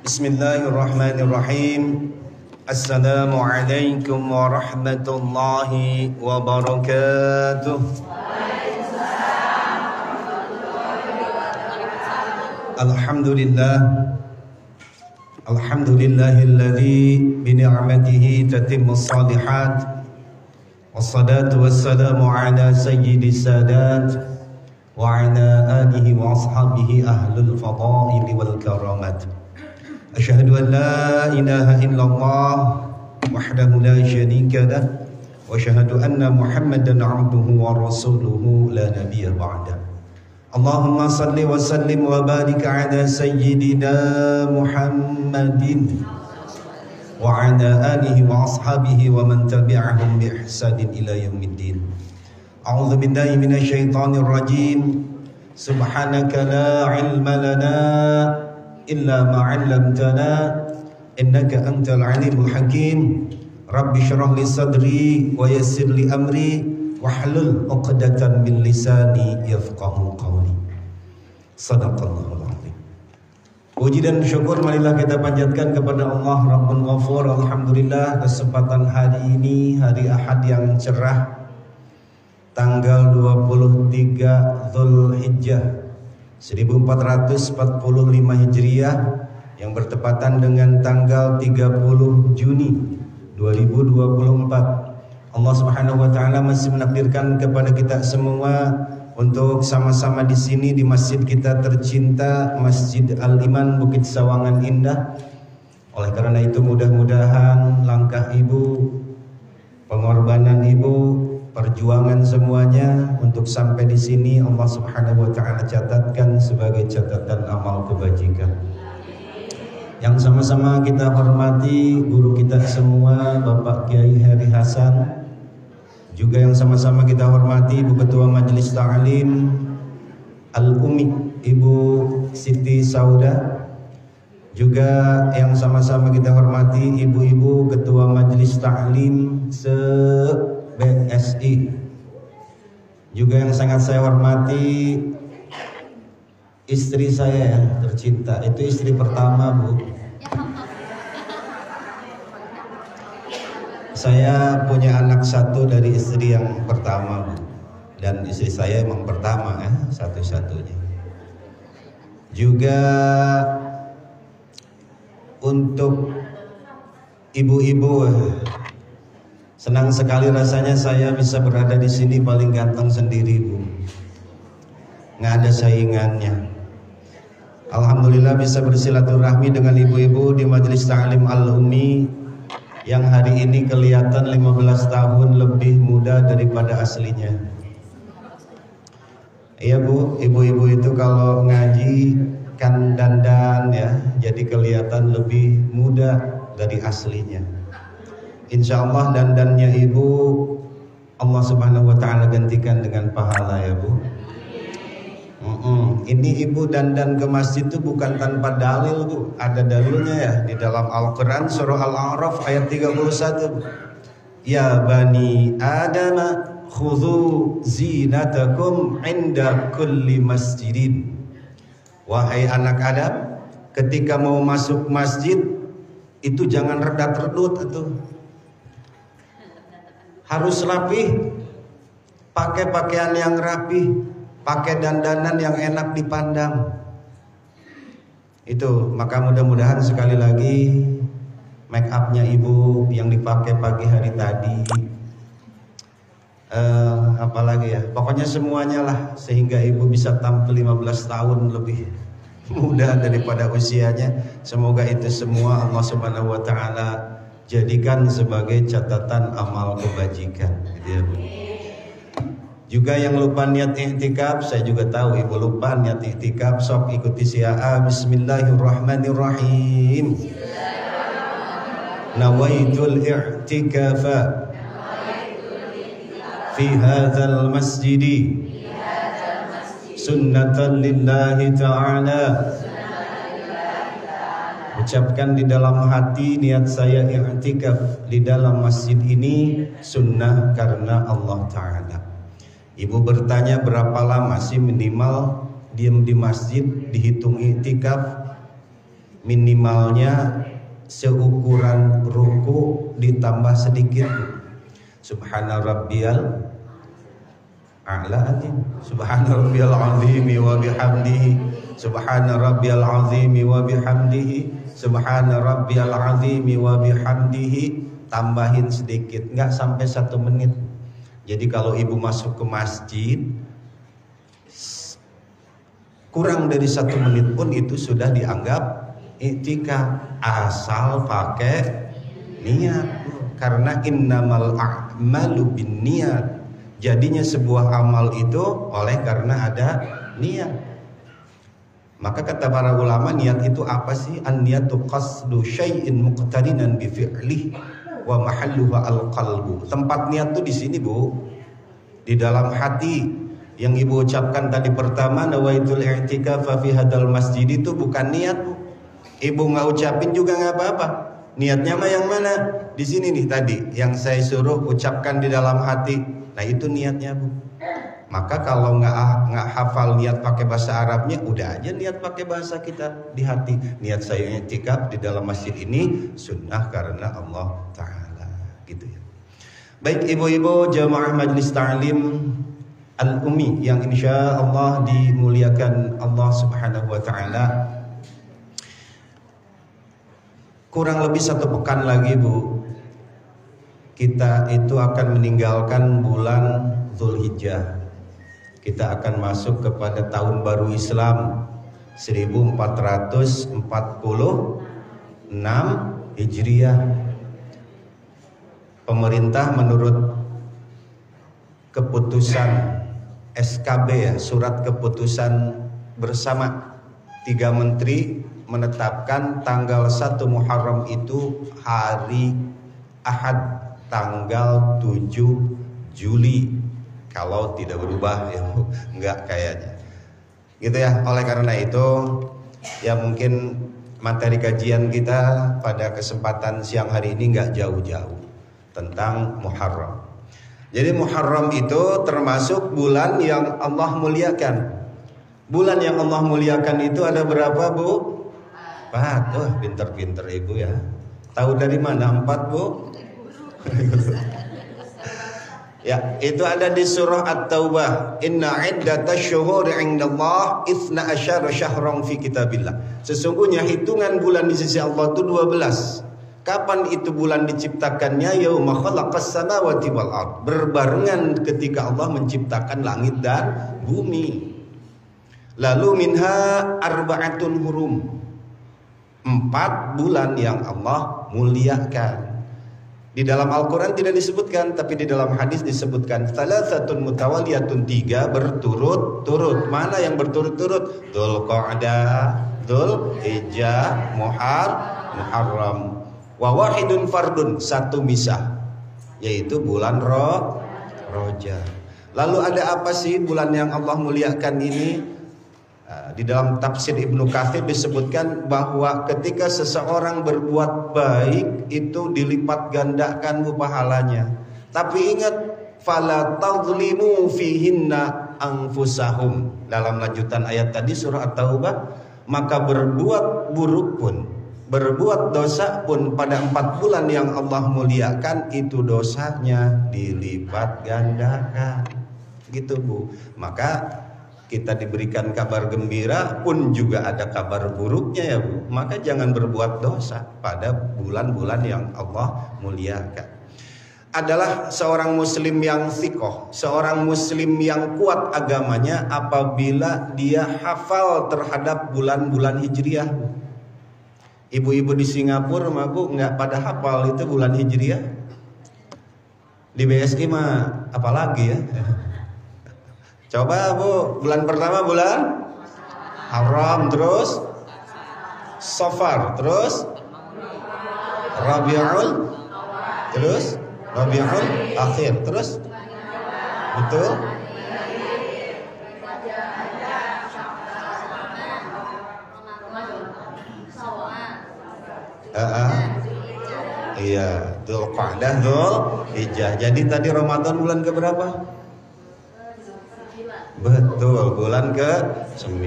Bismillahirrahmanirrahim. Assalamualaikum warahmatullahi wabarakatuh. Alhamdulillah. Alhamdulillahilladzi bi ni'matihi tatimmus shalihat. Wassalatu wassalamu ala sayyidis sadat wa ala alihi wa ashabihi ahlul fadaili wal karamat. Asyhadu an la ilaha illallah wahdahu la syarika lah wa asyhadu anna Muhammadan abduhu wa rasuluhu la nabiyya ba'da. Allahumma salli wa sallim wa barik ala sayyidina Muhammadin wa ala alihi wa ashabihi wa man tabi'ahum bi ihsanin ila yaumiddin. A'udzu billahi minasy syaithanir rajim. Subhanaka la ilma lana illa ma 'allamtana innaka antal alimul hakim. Rabbi shrah li sadri wa yassir li amri wahlul 'uqdatam min lisani yafqahu qawli. Shadaqallahul azim. Puji dan syukur marilah kita panjatkan kepada Allah Rabbul Ghafur. Alhamdulillah, kesempatan hari ini hari Ahad yang cerah, tanggal 23 Dzulhijjah 1445 Hijriah yang bertepatan dengan tanggal 30 Juni 2024. Allah Subhanahu wa taala masih menakdirkan kepada kita semua untuk sama-sama di sini di masjid kita tercinta, Masjid Al-Iman Bukit Sawangan Indah. Oleh karena itu mudah-mudahan langkah ibu, pengorbanan ibu, perjuangan semuanya untuk sampai di sini Allah Subhanahu wa taala catatkan sebagai catatan amal kebajikan. Yang sama-sama kita hormati guru kita semua Bapak Kiai Heri Hasan, juga yang sama-sama kita hormati Ibu Ketua Majelis Ta'lim Al-Umi Ibu Siti Sauda, juga yang sama-sama kita hormati ibu-ibu Ketua Majelis Ta'lim se-BSI, juga yang sangat saya hormati istri saya tercinta, itu istri pertama Bu. Saya punya anak satu dari istri yang pertama Bu. Dan istri saya emang pertama satu-satunya. Juga untuk ibu-ibu, senang sekali rasanya saya bisa berada di sini paling ganteng sendiri Bu. Nggak ada saingannya. Alhamdulillah bisa bersilaturahmi dengan ibu-ibu di Majelis Ta'lim Al-Umi yang hari ini kelihatan 15 tahun lebih muda daripada aslinya. Iya Bu, ibu-ibu itu kalau ngaji kan dandan ya, jadi kelihatan lebih muda dari aslinya. Insya Allah dandannya ibu Allah Subhanahu wa taala gantikan dengan pahala ya Bu. Ini ibu dandan ke masjid itu bukan tanpa dalil Bu, ada dalilnya ya di dalam Al-Quran surah Al-A'raf ayat 31. Ya bani Adam khudhu zinatakum inda kulli masjidin. Wahai anak Adam, ketika mau masuk masjid itu jangan redat-redut itu. Harus rapi, pakai pakaian yang rapi, pakai dandanan yang enak dipandang. Itu, maka mudah-mudahan sekali lagi make upnya ibu yang dipakai pagi hari tadi, apalagi ya, pokoknya semuanya lah sehingga ibu bisa tampil 15 tahun lebih muda daripada usianya. Semoga itu semua Allah Subhanahu wa taala jadikan sebagai catatan amal kebajikan gitu ya Bu. Juga yang lupa niat i'tikaf, saya juga tahu ibu lupa niat i'tikaf, sok ikuti sia'a. Bismillahirrahmanirrahim. Nawaitul i'tikafa fi hadzal masjidi sunnatan lillahi ta'ala. Ucapkan di dalam hati, niat saya i'tikaf di dalam masjid ini sunnah karena Allah Ta'ala. Ibu bertanya berapa lama sih minimal diam di masjid dihitung i'tikaf? minimalnya seukuran ruku ditambah sedikit. Subhana rabbiyal a'la azim, subhana rabbiyal azimi wa bihamdihi, subhana rabbiyal azimi wa bihamdihi, subhana rabbiyal azimi wa bihamdihi. Tambahin sedikit, nggak sampai 1 menit. Jadi kalau ibu masuk ke masjid kurang dari 1 menit pun itu sudah dianggap i'tikaf, asal pakai niat. Karena innamal a'malu binniyat. Jadinya sebuah amal itu oleh karena ada niat. Maka kata para ulama, niat itu apa sih? An-niyatu qasdu syai'in muqtarinan bi fi'lihi wa mahalluha al-qalbu. Tempat niat tuh di sini, Bu. Di dalam hati. Yang ibu ucapkan tadi pertama, nawaitul i'tikafa fi hadal masjid, itu bukan niat, Bu. Ibu nggak ucapin juga nggak apa-apa. Niatnya mah yang mana? Di sini nih tadi, yang saya suruh ucapkan di dalam hati. Nah itu niatnya, Bu. Maka kalau nggak hafal niat pakai bahasa Arabnya, udah aja niat pakai bahasa kita di hati. Niat saya i'tikaf di dalam masjid ini sunnah karena Allah Ta'ala, gitu ya. Baik ibu-ibu jamaah Majelis Ta'lim Al-Ummi yang insya Allah dimuliakan Allah Subhanahu Wa Ta'ala. Kurang lebih 1 pekan lagi, Bu, kita itu akan meninggalkan bulan Dzulhijjah. Kita akan masuk kepada tahun baru Islam 1446 Hijriah. Pemerintah menurut keputusan SKB ya, surat keputusan bersama 3 menteri menetapkan tanggal 1 Muharram itu hari Ahad, tanggal 7 Juli kalau tidak berubah ya, enggak kayaknya gitu ya. Oleh karena itu ya mungkin materi kajian kita pada kesempatan siang hari ini enggak jauh-jauh tentang Muharram. Jadi Muharram itu termasuk bulan yang Allah muliakan. Bulan yang Allah muliakan itu ada berapa, Bu? 4. Wah, pinter-pinter ibu ya. Tahu dari mana 4, Bu? Ya, itu ada di surah At-Taubah. Inna iddatash syuhuri 'indallah 12 syahran fi kitabillah. Sesungguhnya hitungan bulan di sisi Allah itu 12. Kapan itu bulan diciptakannya? Yauma khalaqas samawati wal ard. Berbarengan ketika Allah menciptakan langit dan bumi. Lalu minha arba'atun hurum. 4 bulan yang Allah muliakan. Di dalam Al-Quran tidak disebutkan, tapi di dalam hadis disebutkan salasatun mutawaliyatun, 3 berturut-turut. Mana yang berturut-turut? Dzulqa'dah, Dzulhijjah, Muharram. Wa wahidun fardun, 1 misah, yaitu bulan Rajab. Lalu ada apa sih bulan yang Allah muliakan ini? Di dalam tafsir Ibnu Katsir disebutkan bahwa ketika seseorang berbuat baik itu dilipat gandakan pahalanya. Tapi ingat, fala tadzlimu fihinna anfusahum. Dalam lanjutan ayat tadi surah At-Taubah, maka berbuat buruk pun, berbuat dosa pun pada 4 bulan yang Allah muliakan itu dosanya dilipat gandakan. Gitu, Bu. Maka kita diberikan kabar gembira pun juga ada kabar buruknya ya, Bu. Maka jangan berbuat dosa pada bulan-bulan yang Allah muliakan. Adalah seorang muslim yang thiqah, seorang muslim yang kuat agamanya apabila dia hafal terhadap bulan-bulan hijriah, Bu. Ibu-ibu di Singapura mah, Bu, nggak pada hafal itu bulan hijriah. Di BSI mah apalagi ya. Coba, Bu, bulan pertama bulan Haram, terus Safar, terus Rabiul, terus Rabiul Akhir, terus betul? Iya, Dzulqa'dah, Dzulhijjah. Jadi tadi Ramadan bulan ke berapa? Betul, bulan ke-9.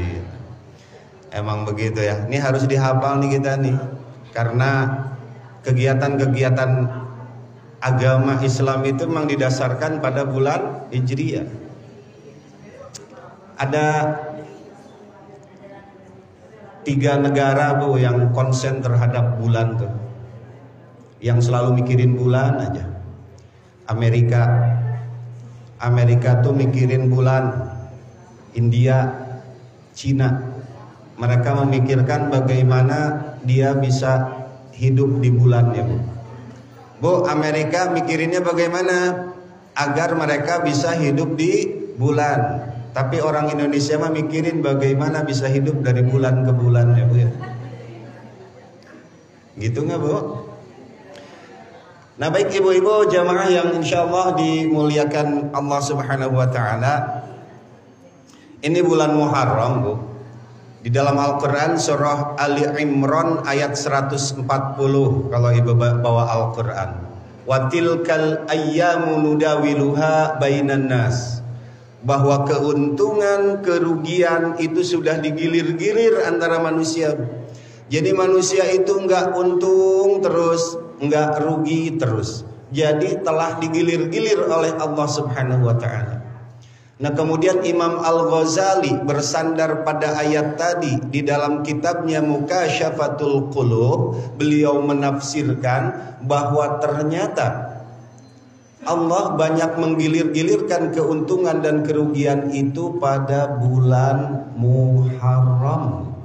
Emang begitu ya. Ini harus dihafal nih kita nih. Karena kegiatan-kegiatan agama Islam itu memang didasarkan pada bulan Hijriah. Ada 3 negara Bu yang konsen terhadap bulan tuh, yang selalu mikirin bulan aja. Amerika tuh mikirin bulan. India, Cina, mereka memikirkan bagaimana dia bisa hidup di bulan ya Bu. Bu, Amerika mikirinnya bagaimana agar mereka bisa hidup di bulan. Tapi orang Indonesia mah mikirin bagaimana bisa hidup dari bulan ke bulan ya Bu ya. Gitu nggak Bu? Nah baik ibu-ibu jamaah yang insya Allah dimuliakan Allah Subhanahu Wa Taala. Ini bulan Muharram Bu. Di dalam Al-Quran surah Ali Imran ayat 140 kalau ibu bawa Al-Quran. Watilkal ayyamu nudawiluha bainan nas. Bahwa keuntungan, kerugian itu sudah digilir-gilir antara manusia. Jadi manusia itu enggak untung terus, enggak rugi terus. Jadi telah digilir-gilir oleh Allah Subhanahu wa taala. Nah kemudian Imam Al-Ghazali bersandar pada ayat tadi di dalam kitabnya Mukasyafatul Qulub. Beliau menafsirkan bahwa ternyata Allah banyak menggilir-gilirkan keuntungan dan kerugian itu pada bulan Muharram.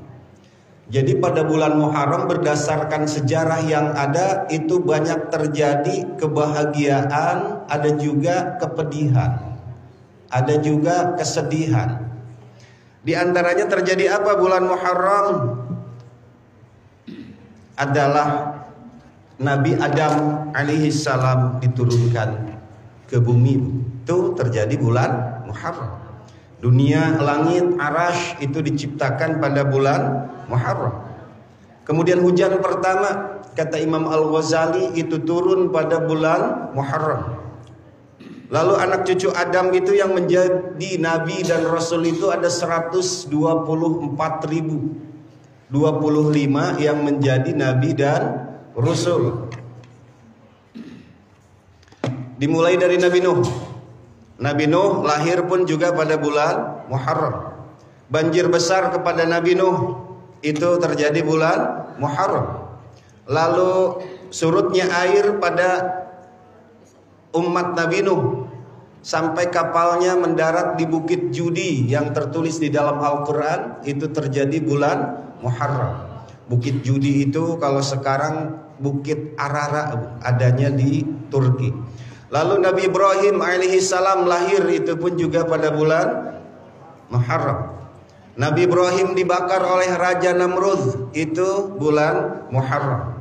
Jadi pada bulan Muharram berdasarkan sejarah yang ada itu banyak terjadi kebahagiaan, ada juga kepedihan. Ada juga kesedihan. Di antaranya terjadi apa bulan Muharram? Adalah Nabi Adam alaihi salam diturunkan ke bumi. Itu terjadi bulan Muharram. Dunia, langit, arasy itu diciptakan pada bulan Muharram. Kemudian hujan pertama kata Imam Al-Ghazali itu turun pada bulan Muharram. Lalu anak cucu Adam itu yang menjadi nabi dan rasul itu ada 124.000. 25 yang menjadi nabi dan rasul. Dimulai dari Nabi Nuh. Nabi Nuh lahir pun juga pada bulan Muharram. Banjir besar kepada Nabi Nuh itu terjadi bulan Muharram. Lalu surutnya air pada umat Nabi Nuh sampai kapalnya mendarat di Bukit Judi yang tertulis di dalam Al-Quran itu terjadi bulan Muharram. Bukit Judi itu kalau sekarang Bukit Arara adanya di Turki. Lalu Nabi Ibrahim alaihi salam lahir itu pun juga pada bulan Muharram. Nabi Ibrahim dibakar oleh Raja Namrud itu bulan Muharram.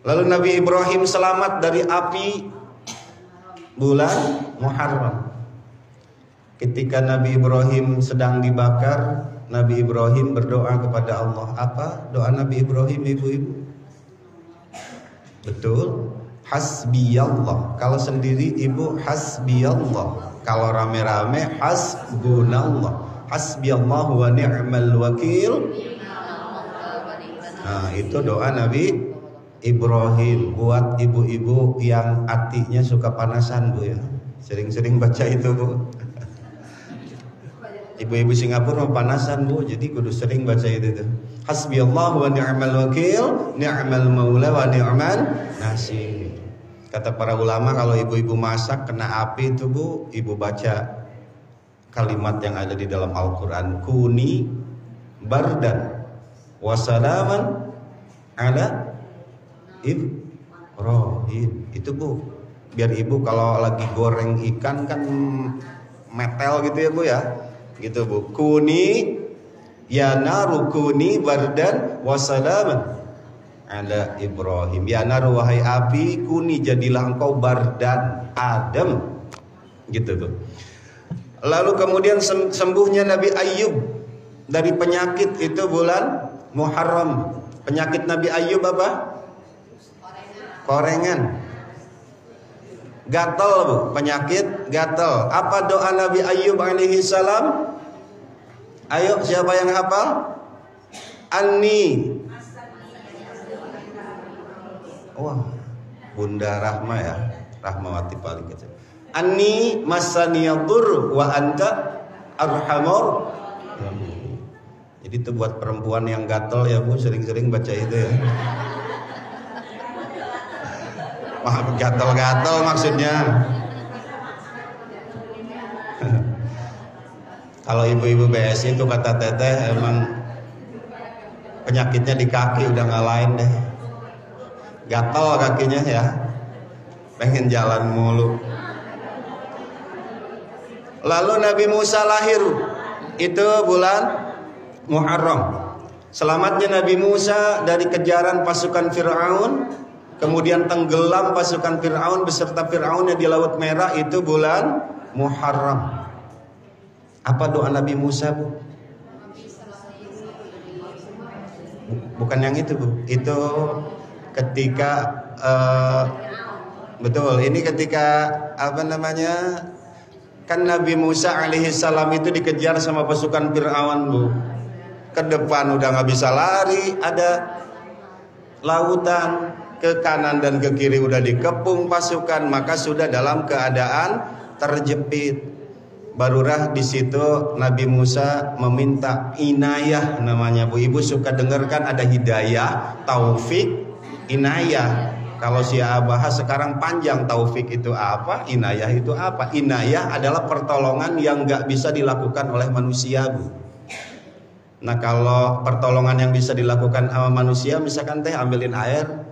Lalu Nabi Ibrahim selamat dari api bulan Muharram. Ketika Nabi Ibrahim sedang dibakar, Nabi Ibrahim berdoa kepada Allah. Apa doa Nabi Ibrahim ibu-ibu? Betul, hasbiyallah. Kalau sendiri ibu hasbiyallah. Kalau rame-rame hasbunallah. Hasbiyallahu wa ni'mal wakil. Nah, itu doa Nabi Ibrahim buat ibu-ibu yang hatinya suka panasan Bu ya. Sering-sering baca itu Bu. Ibu-ibu Singapura mau panasan Bu, jadi kudu sering baca itu tuh. Hasbiyallahu wa ni'mal wakil, ni'mal maula wa ni'man nasir. Kata para ulama kalau ibu-ibu masak kena api itu Bu, ibu baca kalimat yang ada di dalam Al-Quran. Kuni bardan wasalaman ala Ibrahim. Itu Bu, biar ibu kalau lagi goreng ikan kan metel gitu ya Bu ya. Gitu Bu. Kuni ya naru kuni bardan wasalaman ala Ibrahim. Ya naru wahai api, kuni jadilah engkau bardan adem. Gitu Bu. Lalu kemudian sembuhnya Nabi Ayyub dari penyakit itu bulan Muharram. Penyakit Nabi Ayyub apa? Korengan. Gatal Bu, penyakit gatal. Apa doa Nabi Ayyub alaihi salam? Ayo siapa yang hafal? Anni. Wah, Bunda Rahma ya, Rahmawati paling kecil. Anni masaniyadur wa anta arhamur. Jadi itu buat perempuan yang gatel ya Bu, sering-sering baca itu ya. Maaf, gatel-gatel maksudnya. Kalau ibu-ibu BSI itu kata Teteh emang penyakitnya di kaki udah nggak lain deh. Gatel kakinya ya, pengen jalan mulu. Lalu Nabi Musa lahir itu bulan Muharram. Selamatnya Nabi Musa dari kejaran pasukan Fir'aun, kemudian tenggelam pasukan Fir'aun beserta Fir'aunnya di Laut Merah itu bulan Muharram. Apa doa Nabi Musa, Bu? Bukan yang itu, Bu. Itu ketika betul, ini ketika apa namanya? Kan Nabi Musa alaihissalam itu dikejar sama pasukan Fir'aun, Bu. Ke depan udah nggak bisa lari, ada lautan, ke kanan dan ke kiri udah dikepung pasukan, maka sudah dalam keadaan terjepit. Barulah di situ Nabi Musa meminta inayah namanya, Bu. Ibu suka dengarkan ada hidayah, taufik, inayah. Kalau Syiah bahas sekarang panjang, taufik itu apa, inayah itu apa. Inayah adalah pertolongan yang nggak bisa dilakukan oleh manusia, Bu. Nah kalau pertolongan yang bisa dilakukan sama manusia, misalkan teh ambilin air,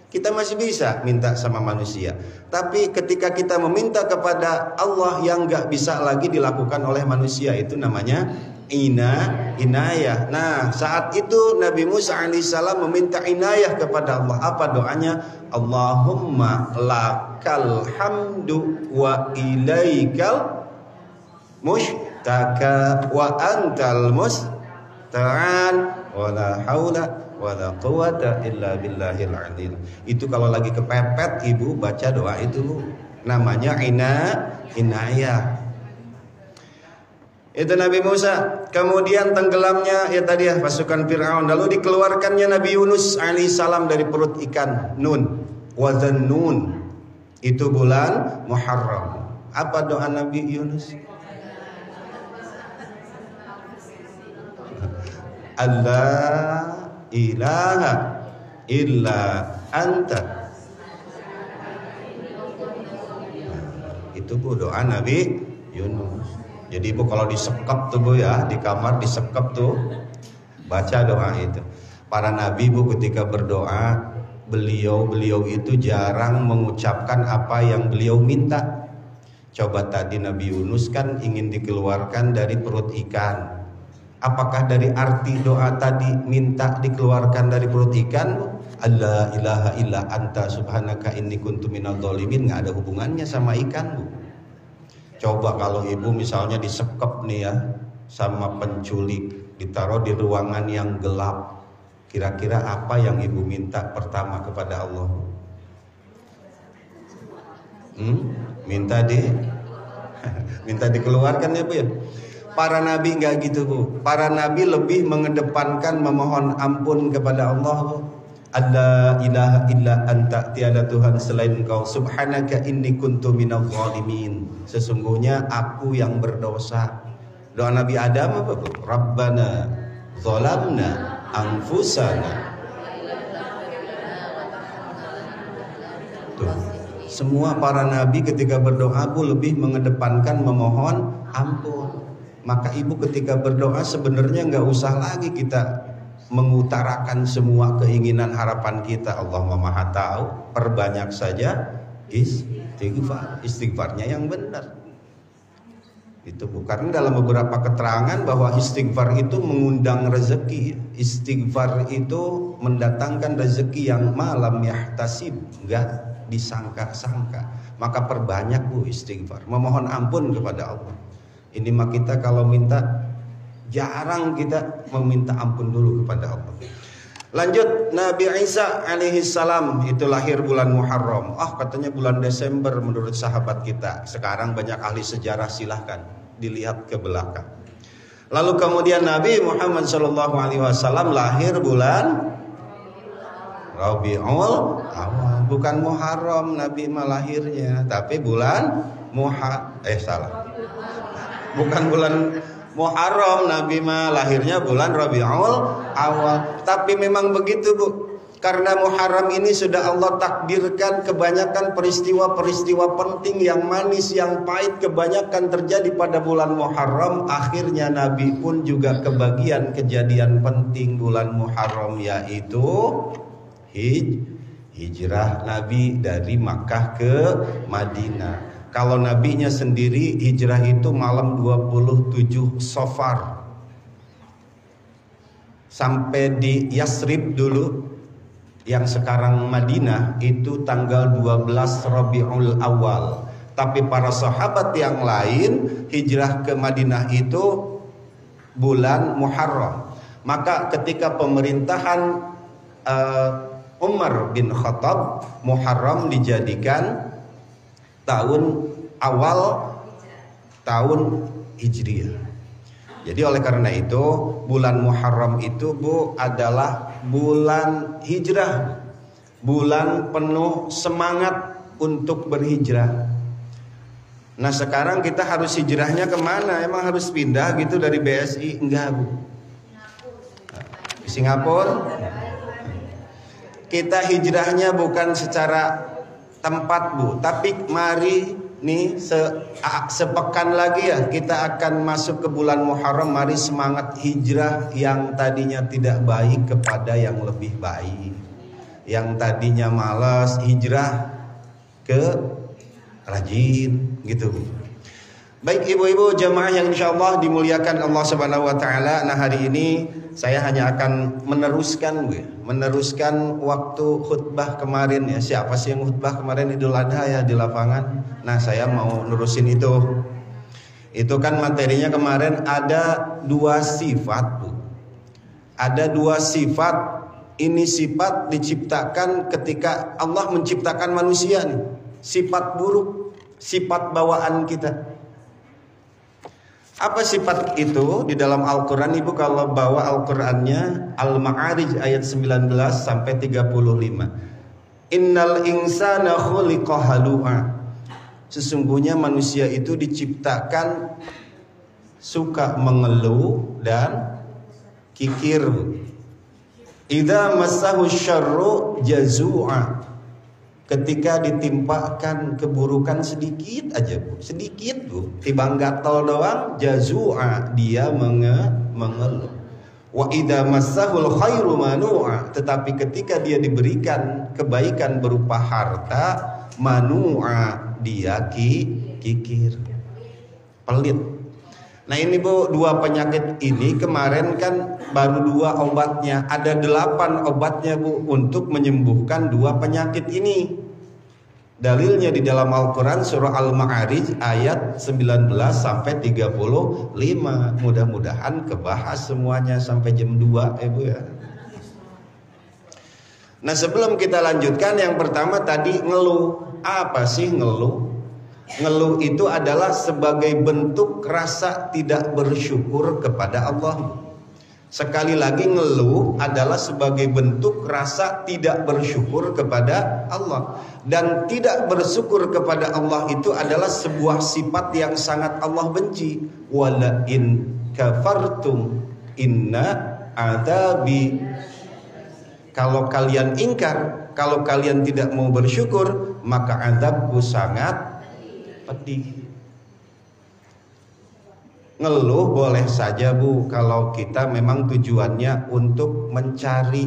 kita masih bisa minta sama manusia. Tapi ketika kita meminta kepada Allah yang gak bisa lagi dilakukan oleh manusia, itu namanya inayah. Nah saat itu Nabi Musa alaihissalam meminta inayah kepada Allah. Apa doanya? Allahumma lakal hamdu wa ilaikal mushtaka wa antal musta'an wa la haula wala quwata illa billahil azim. Itu kalau lagi kepepet ibu baca doa itu, namanya inayah. Itu Nabi Musa. Kemudian tenggelamnya ya tadi ya pasukan Fir'aun. Lalu dikeluarkannya Nabi Yunus alaihissalam dari perut ikan Nun. Wazan Nun. Itu bulan Muharram. Apa doa Nabi Yunus? Allah ilaha illa anta. Itu Bu doa Nabi Yunus. Jadi Bu kalau disekep tuh Bu ya, di kamar disekep tuh baca doa itu. Para nabi Bu ketika berdoa, beliau itu jarang mengucapkan apa yang beliau minta. Coba tadi Nabi Yunus kan ingin dikeluarkan dari perut ikan. Apakah dari arti doa tadi minta dikeluarkan dari perut ikan? Allah ilaha illa anta subhanaka inni kuntu minadh dhalimin. Nggak ada hubungannya sama ikan, Bu. Coba kalau ibu misalnya disekep nih ya sama penculik, ditaruh di ruangan yang gelap, kira-kira apa yang ibu minta pertama kepada Allah? Minta dikeluarkan ya Bu ya. Para nabi nggak gitu Bu. Para nabi lebih mengedepankan memohon ampun kepada Allah Bu. Alla ilaha illa anta, tiada Tuhan selain Engkau. Subhanaka inni kuntu minadh dhalimin. Sesungguhnya aku yang berdosa. Doa Nabi Adam apa Bu? Rabbana zalamna anfusana. Tuh. Semua para nabi ketika berdoa Bu lebih mengedepankan memohon ampun. Maka ibu ketika berdoa sebenarnya nggak usah lagi kita mengutarakan semua keinginan harapan kita. Allah Maha Tahu, perbanyak saja istighfarnya yang benar. Itu bukan dalam beberapa keterangan bahwa istighfar itu mengundang rezeki. Istighfar itu mendatangkan rezeki yang malam yahtasib, nggak disangka-sangka. Maka perbanyak Bu istighfar, memohon ampun kepada Allah. Ini mah kita kalau minta jarang kita meminta ampun dulu kepada Allah. Lanjut, Nabi Isa alaihissalam itu lahir bulan Muharram. Katanya bulan Desember menurut sahabat kita. Sekarang banyak ahli sejarah, silahkan dilihat ke belakang. Lalu kemudian Nabi Muhammad SAW lahir bulan Rabiul Awal, bukan Muharram Nabi lahirnya, tapi bulan bukan bulan Muharram Nabi lahirnya bulan Rabiul Awal. Tapi memang begitu Bu, karena Muharram ini sudah Allah takdirkan kebanyakan peristiwa-peristiwa penting yang manis, yang pahit kebanyakan terjadi pada bulan Muharram. Akhirnya Nabi pun juga kebagian kejadian penting bulan Muharram, yaitu hijrah Nabi dari Makkah ke Madinah. Kalau nabinya sendiri hijrah itu malam 27 Safar sampai di Yasrib dulu, yang sekarang Madinah, itu tanggal 12 Rabiul Awal. Tapi para sahabat yang lain hijrah ke Madinah itu bulan Muharram. Maka ketika pemerintahan Umar bin Khattab, Muharram dijadikan awal tahun Hijriah. Jadi oleh karena itu bulan Muharram itu Bu adalah bulan hijrah, bulan penuh semangat untuk berhijrah. Nah sekarang kita harus hijrahnya kemana? Emang harus pindah gitu dari BSI? Enggak Bu, di Singapura. Kita hijrahnya bukan secara tempat Bu, tapi mari nih sepekan lagi ya kita akan masuk ke bulan Muharram. Mari semangat hijrah yang tadinya tidak baik kepada yang lebih baik, yang tadinya malas hijrah ke rajin gitu Bu. Baik ibu-ibu jemaah yang insyaallah dimuliakan Allah Subhanahu wa taala. Nah hari ini saya hanya akan meneruskan waktu khutbah kemarin ya. Siapa sih yang khutbah kemarin Idul Adha ya di lapangan? Nah saya mau nerusin itu. Itu kan materinya kemarin ada 2 sifat Bu. Ada 2 sifat. Ini sifat diciptakan ketika Allah menciptakan manusia nih. Sifat buruk, sifat bawaan kita. Apa sifat itu? Di dalam Al-Quran Ibu kalau bawa Al-Qurannya Al-Ma'arij ayat 19 sampai 35. Innal insana khuliqa halu'a. Sesungguhnya manusia itu diciptakan suka mengeluh dan kikir. Idza massahu syarru jazu'a. Ketika ditimpakan keburukan sedikit aja Bu, sedikit Bu, tibang gatal doang, jazu'a, dia mengeluh. Wa idza massahul khairu manu'a, tetapi ketika dia diberikan kebaikan berupa harta, manu'a, dia kikir, pelit. Nah ini Bu, 2 penyakit ini kemarin kan baru 2 obatnya. Ada 8 obatnya Bu untuk menyembuhkan 2 penyakit ini. Dalilnya di dalam Al-Quran surah Al-Ma'arij ayat 19 sampai 35. Mudah-mudahan kebahas semuanya sampai jam 2 Bu ya. Nah sebelum kita lanjutkan, yang pertama tadi ngeluh. Apa sih ngeluh? Ngeluh itu adalah sebagai bentuk rasa tidak bersyukur kepada Allah. Sekali lagi, ngeluh adalah sebagai bentuk rasa tidak bersyukur kepada Allah. Dan tidak bersyukur kepada Allah itu adalah sebuah sifat yang sangat Allah benci. Wala in kafartum inna adzabi. Kalau kalian ingkar, kalau kalian tidak mau bersyukur, maka azabku sangat pedih. Ngeluh boleh saja Bu, kalau kita memang tujuannya untuk mencari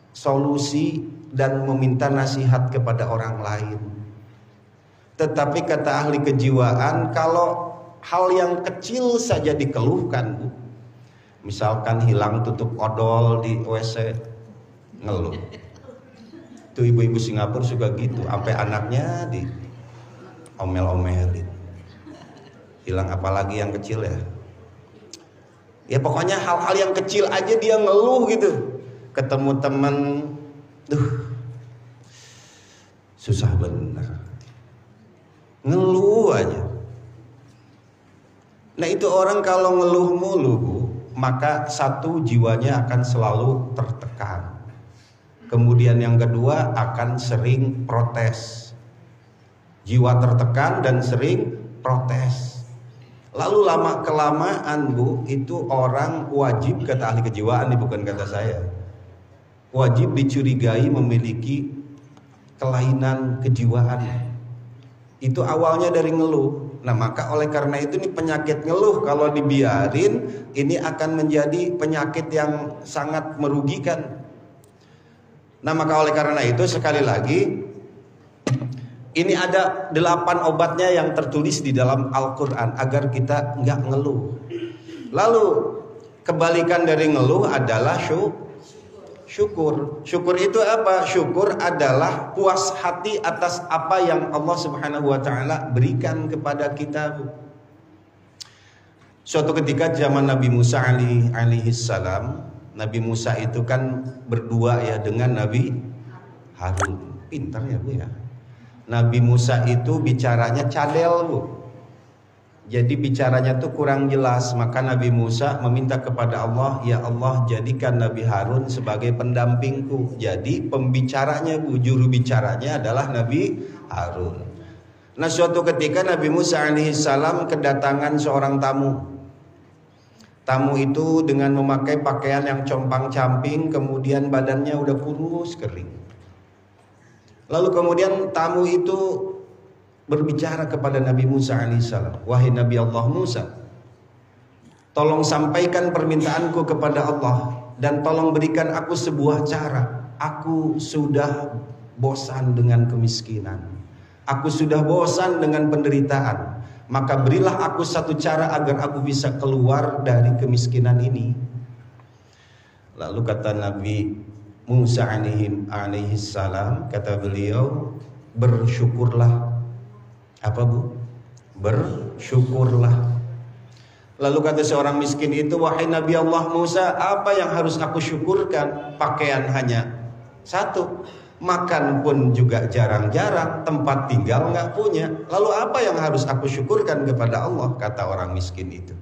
solusi dan meminta nasihat kepada orang lain. Tetapi kata ahli kejiwaan, kalau hal yang kecil saja dikeluhkan Bu, misalkan hilang tutup odol di WC, ngeluh. Itu ibu-ibu Singapura suka gitu, sampai anaknya di omel-omelin. Hilang apalagi yang kecil ya. Ya pokoknya hal-hal yang kecil aja dia ngeluh gitu. Ketemu temen, susah bener. Ngeluh aja. Nah itu orang kalau ngeluh mulu Bu, maka satu, jiwanya akan selalu tertekan. Kemudian yang kedua, akan sering protes. Jiwa tertekan dan sering protes. Lalu lama kelamaan Bu, itu orang wajib, kata ahli kejiwaan, ini bukan kata saya, wajib dicurigai memiliki kelainan kejiwaan. Itu awalnya dari ngeluh. Nah maka oleh karena itu nih, penyakit ngeluh kalau dibiarin ini akan menjadi penyakit yang sangat merugikan. Nah maka oleh karena itu sekali lagi, ini ada 8 obatnya yang tertulis di dalam Al-Quran agar kita nggak ngeluh. Lalu kebalikan dari ngeluh adalah syukur. Syukur itu apa? Syukur adalah puas hati atas apa yang Allah Subhanahu wa taala berikan kepada kita. Suatu ketika zaman Nabi Musa alaihi salam, Nabi Musa itu kan berdua ya dengan Nabi Harun. Pintar ya Bu ya. Nabi Musa itu bicaranya cadel Bu. Jadi bicaranya tuh kurang jelas. Maka Nabi Musa meminta kepada Allah, ya Allah jadikan Nabi Harun sebagai pendampingku. Jadi pembicaranya Bu, juru bicaranya adalah Nabi Harun. Nah suatu ketika Nabi Musa alaihissalam kedatangan seorang tamu. Tamu itu dengan memakai pakaian yang compang-camping, kemudian badannya udah kurus kering. Lalu kemudian tamu itu berbicara kepada Nabi Musa alaihissalam, wahai Nabi Allah Musa, tolong sampaikan permintaanku kepada Allah dan tolong berikan aku sebuah cara. Aku sudah bosan dengan kemiskinan, aku sudah bosan dengan penderitaan, maka berilah aku satu cara agar aku bisa keluar dari kemiskinan ini. Lalu kata Nabi Musa alaihissalam, kata beliau, bersyukurlah. Apa Bu? Bersyukurlah. Lalu kata seorang miskin itu, wahai Nabi Allah Musa, apa yang harus aku syukurkan? Pakaian hanya satu, makan pun juga jarang-jarang, tempat tinggal nggak punya. Lalu apa yang harus aku syukurkan kepada Allah? Kata orang miskin itu.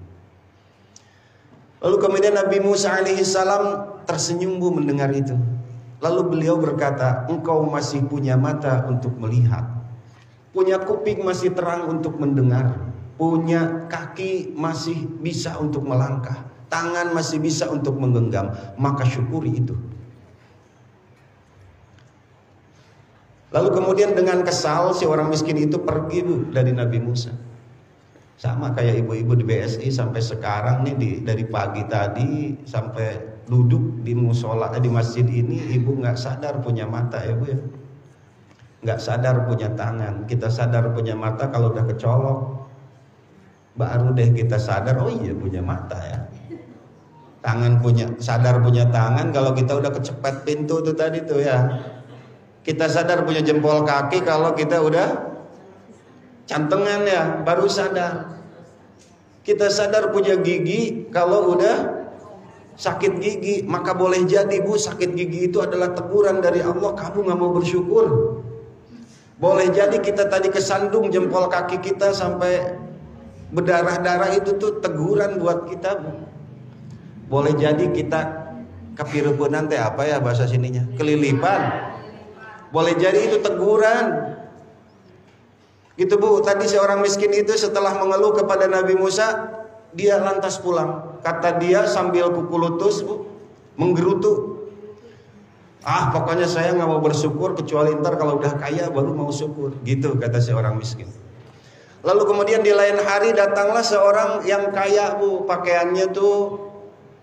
Lalu kemudian Nabi Musa alaihissalam tersenyum Bu mendengar itu. Lalu beliau berkata, engkau masih punya mata untuk melihat, punya kuping masih terang untuk mendengar, punya kaki masih bisa untuk melangkah, tangan masih bisa untuk menggenggam, maka syukuri itu. Lalu kemudian dengan kesal si orang miskin itu pergi Bu dari Nabi Musa. Sama kayak ibu-ibu di BSI sampai sekarang nih, dari pagi tadi sampai duduk di musola di masjid ini, ibu nggak sadar punya mata ya Bu ya. Nggak sadar punya tangan. Kita sadar punya mata kalau udah kecolok, baru deh kita sadar oh iya punya mata ya. Tangan sadar punya tangan kalau kita udah kecepet pintu tuh tadi tuh ya. Kita sadar punya jempol kaki kalau kita udah cantengan ya, baru sadar. Kita sadar punya gigi kalau udah sakit gigi. Maka boleh jadi Bu, sakit gigi itu adalah teguran dari Allah, kamu gak mau bersyukur. Boleh jadi kita tadi kesandung jempol kaki kita sampai berdarah-darah, itu tuh teguran buat kita Bu. Boleh jadi kita kepirupunan teh apa ya bahasa sininya, kelilipan. Boleh jadi itu teguran. Gitu Bu, tadi seorang miskin itu setelah mengeluh kepada Nabi Musa, dia lantas pulang. Kata dia sambil kuku lutus Bu, menggerutu. Pokoknya saya nggak mau bersyukur kecuali ntar kalau udah kaya baru mau syukur. Gitu kata seorang miskin. Lalu kemudian di lain hari datanglah seorang yang kaya Bu, pakaiannya tuh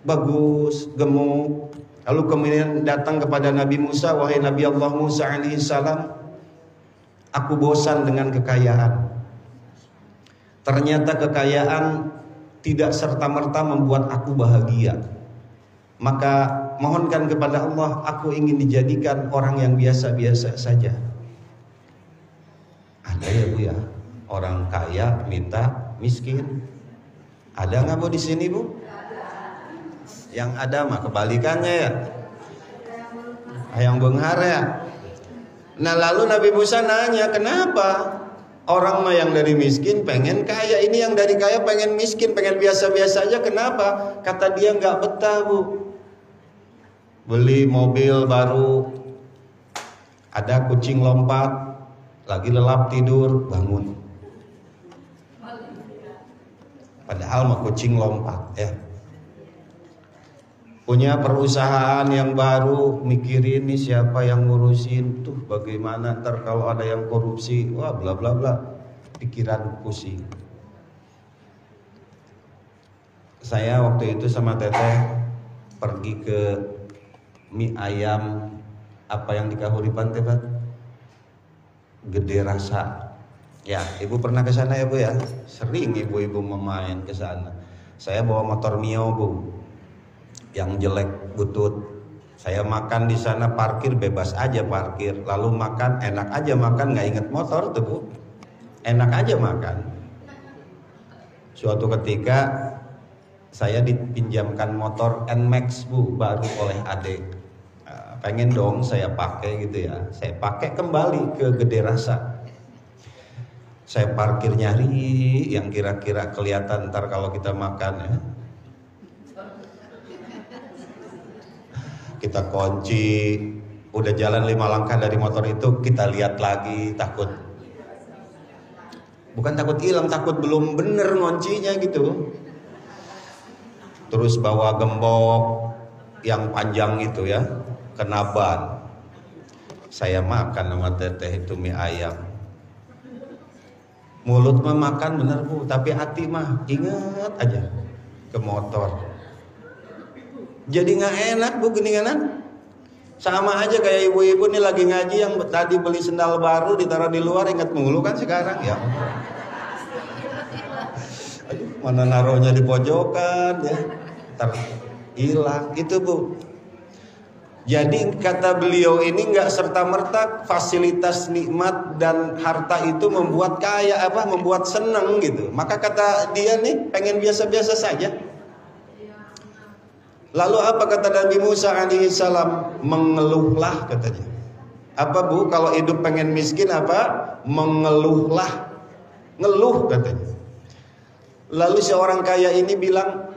bagus, gemuk. Lalu kemudian datang kepada Nabi Musa, wahai Nabi Allah Musa alaihissalam, aku bosan dengan kekayaan. Ternyata kekayaan tidak serta-merta membuat aku bahagia. Maka mohonkan kepada Allah, aku ingin dijadikan orang yang biasa-biasa saja. Ada ya Bu ya, orang kaya minta miskin. Ada nggak Bu di sini Bu? Yang ada mah kebalikannya ya, yang benghar ya. Nah lalu Nabi Musa nanya, kenapa? Orang mah yang dari miskin pengen kaya, ini yang dari kaya pengen miskin, pengen biasa-biasa aja. Kenapa? Kata dia nggak betah, Bu. Beli mobil baru, ada kucing lompat, lagi lelap tidur, bangun. Padahal mah kucing lompat ya. Punya perusahaan yang baru, mikirin nih siapa yang ngurusin, tuh bagaimana ntar kalau ada yang korupsi, wah bla bla bla, pikiran pusing. Saya waktu itu sama Teteh pergi ke mie ayam apa yang di Kahuripan teh, Pak? Gede Rasa. Ya, Ibu pernah ke sana ya, Bu ya? Sering ibu-ibu memain ke sana. Saya bawa motor Mio, Bu. Yang jelek butut. Saya makan di sana, parkir bebas aja parkir, lalu makan enak aja makan, nggak inget motor tuh, Bu. Enak aja makan. Suatu ketika saya dipinjamkan motor Nmax, Bu, baru oleh adik. Pengen dong saya pakai gitu ya. Saya pakai kembali ke Gede Rasa. Saya parkir nyari yang kira-kira kelihatan ntar kalau kita makan ya. Kita kunci, udah jalan 5 langkah dari motor itu, kita lihat lagi, takut. Bukan takut hilang, takut belum bener ngoncinya gitu. Terus bawa gembok yang panjang itu ya, kena ban. Saya makan sama Teteh itu mie ayam. Mulut mah makan bener, Bu, tapi hati mah inget aja ke motor. Jadi nggak enak, Bu, geninganan. Sama aja kayak ibu-ibu nih lagi ngaji yang tadi beli sendal baru ditaruh di luar, ingat mulu kan sekarang ya. Aduh, mana naruhnya di pojokan ya, ntar hilang itu, Bu. Jadi kata beliau ini nggak serta-merta fasilitas nikmat dan harta itu membuat kaya, membuat senang gitu. Maka kata dia nih pengen biasa-biasa saja. Lalu apa kata Nabi Musa alaihissalam? Mengeluhlah katanya. Apa, Bu, kalau hidup pengen miskin apa? Mengeluhlah. Ngeluh katanya. Lalu seorang kaya ini bilang,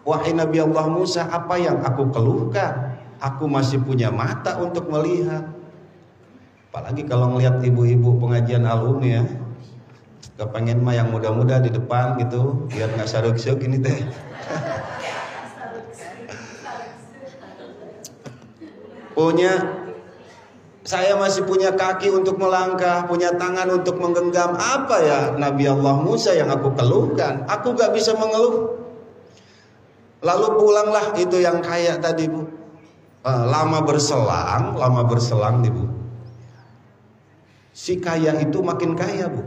wahai Nabi Allah Musa, apa yang aku keluhkan? Aku masih punya mata untuk melihat. Apalagi kalau ngelihat ibu-ibu pengajian alumni ya, kepengen mah yang muda-muda di depan gitu, biar nggak saruk-saruk ini teh. Saya masih punya kaki untuk melangkah, punya tangan untuk menggenggam. Apa ya Nabi Allah Musa yang aku keluhkan? Aku gak bisa mengeluh. Lalu pulanglah itu yang kaya tadi, Bu. Lama berselang nih, Bu. Si kaya itu makin kaya, Bu.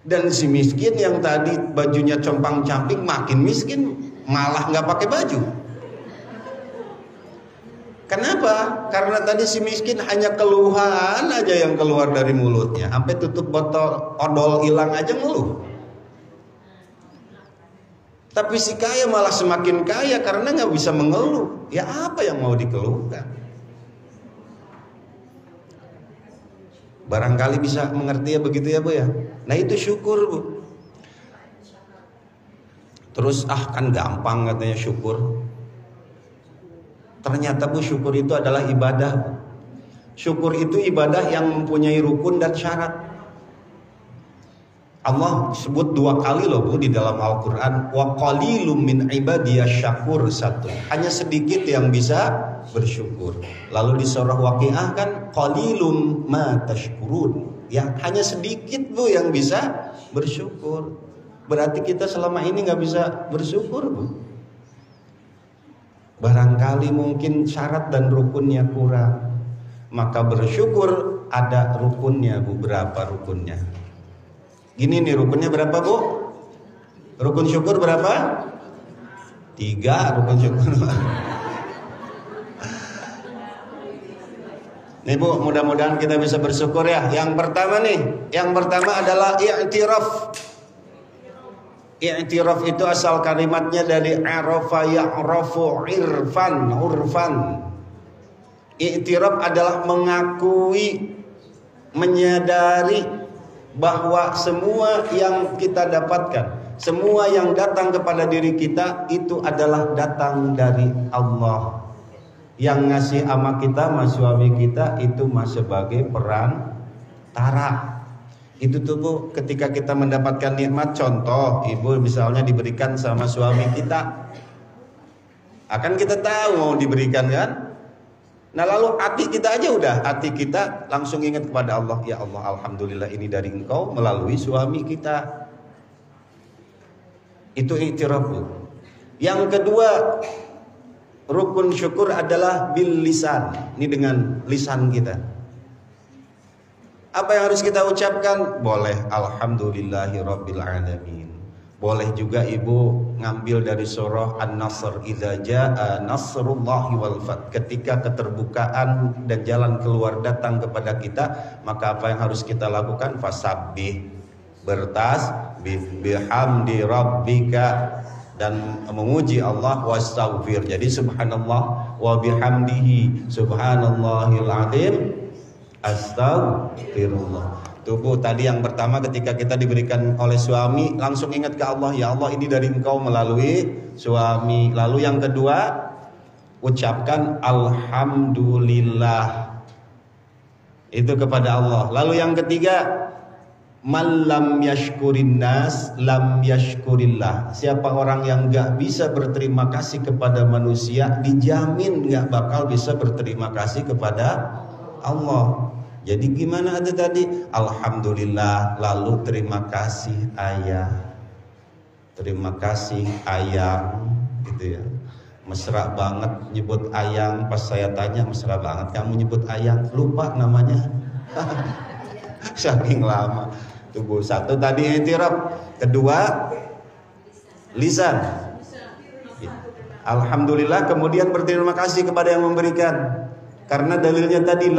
Dan si miskin yang tadi bajunya compang-camping makin miskin, malah gak pakai baju. Kenapa? Karena tadi si miskin hanya keluhan aja yang keluar dari mulutnya. Sampai tutup botol odol hilang aja ngeluh. Tapi si kaya malah semakin kaya karena nggak bisa mengeluh. Ya apa yang mau dikeluhkan? Barangkali bisa mengerti ya begitu ya, Bu ya. Nah itu syukur, Bu. Terus kan gampang katanya syukur. Ternyata, Bu, syukur itu adalah ibadah. Syukur itu ibadah yang mempunyai rukun dan syarat. Allah sebut 2 kali loh, Bu, di dalam Al-Quran. Wa qalilum min ibadiyasy syakur, 1. Hanya sedikit yang bisa bersyukur. Lalu di surah Waqiah kan qalilum ma tashkurun. Ya, hanya sedikit, Bu, yang bisa bersyukur. Berarti kita selama ini nggak bisa bersyukur, Bu. Barangkali mungkin syarat dan rukunnya kurang. Maka bersyukur ada rukunnya, Bu. Berapa rukunnya? Gini nih rukunnya berapa, Bu? Rukun syukur berapa? 3 rukun syukur. Nih, Bu, mudah-mudahan kita bisa bersyukur ya. Yang pertama adalah i'tiraf. I'tiraf itu asal kalimatnya dari arafa ya'rafu urfan. I'tiraf adalah mengakui, menyadari bahwa semua yang kita dapatkan, semua yang datang kepada diri kita itu adalah datang dari Allah. Yang ngasih ama kita, sama suami kita itu masih sebagai perantara. Itu tuh Bu, ketika kita mendapatkan nikmat, contoh ibu misalnya diberikan sama suami kita, akan kita tahu mau diberikan kan. Nah lalu hati kita aja udah, hati kita langsung ingat kepada Allah. Ya Allah, alhamdulillah ini dari Engkau melalui suami kita. Itu i'tiraf Bu. Yang kedua, rukun syukur adalah bil lisan. Ini dengan lisan kita. Apa yang harus kita ucapkan? Boleh alhamdulillahirabbil alamin. Boleh juga ibu ngambil dari surah An-Nasr, idza jaa nasrullahi wal fath. Ketika keterbukaan dan jalan keluar datang kepada kita, maka apa yang harus kita lakukan? Fasabbih, bertasbih, bihamdi rabbika, dan memuji Allah, wastaghfir. Jadi subhanallah wa bihamdihi subhanallahil azim, astaghfirullah. Tubuh tadi yang pertama ketika kita diberikan oleh suami langsung ingat ke Allah, ya Allah ini dari Engkau melalui suami. Lalu yang kedua, ucapkan alhamdulillah, itu kepada Allah. Lalu yang ketiga, man lam yashkurin nas lam yashkurillah. Siapa orang yang gak bisa berterima kasih kepada manusia, dijamin gak bakal bisa berterima kasih kepada Allah. Jadi gimana ada tadi? Alhamdulillah, lalu terima kasih ayah, terima kasih ayang, gitu ya. Mesra banget nyebut ayang. Pas saya tanya, mesra banget kamu nyebut ayang, lupa namanya. Saking lama. Tubuh satu tadi i'tiraf, kedua lisan. Alhamdulillah, kemudian berterima kasih kepada yang memberikan. Karena dalilnya tadi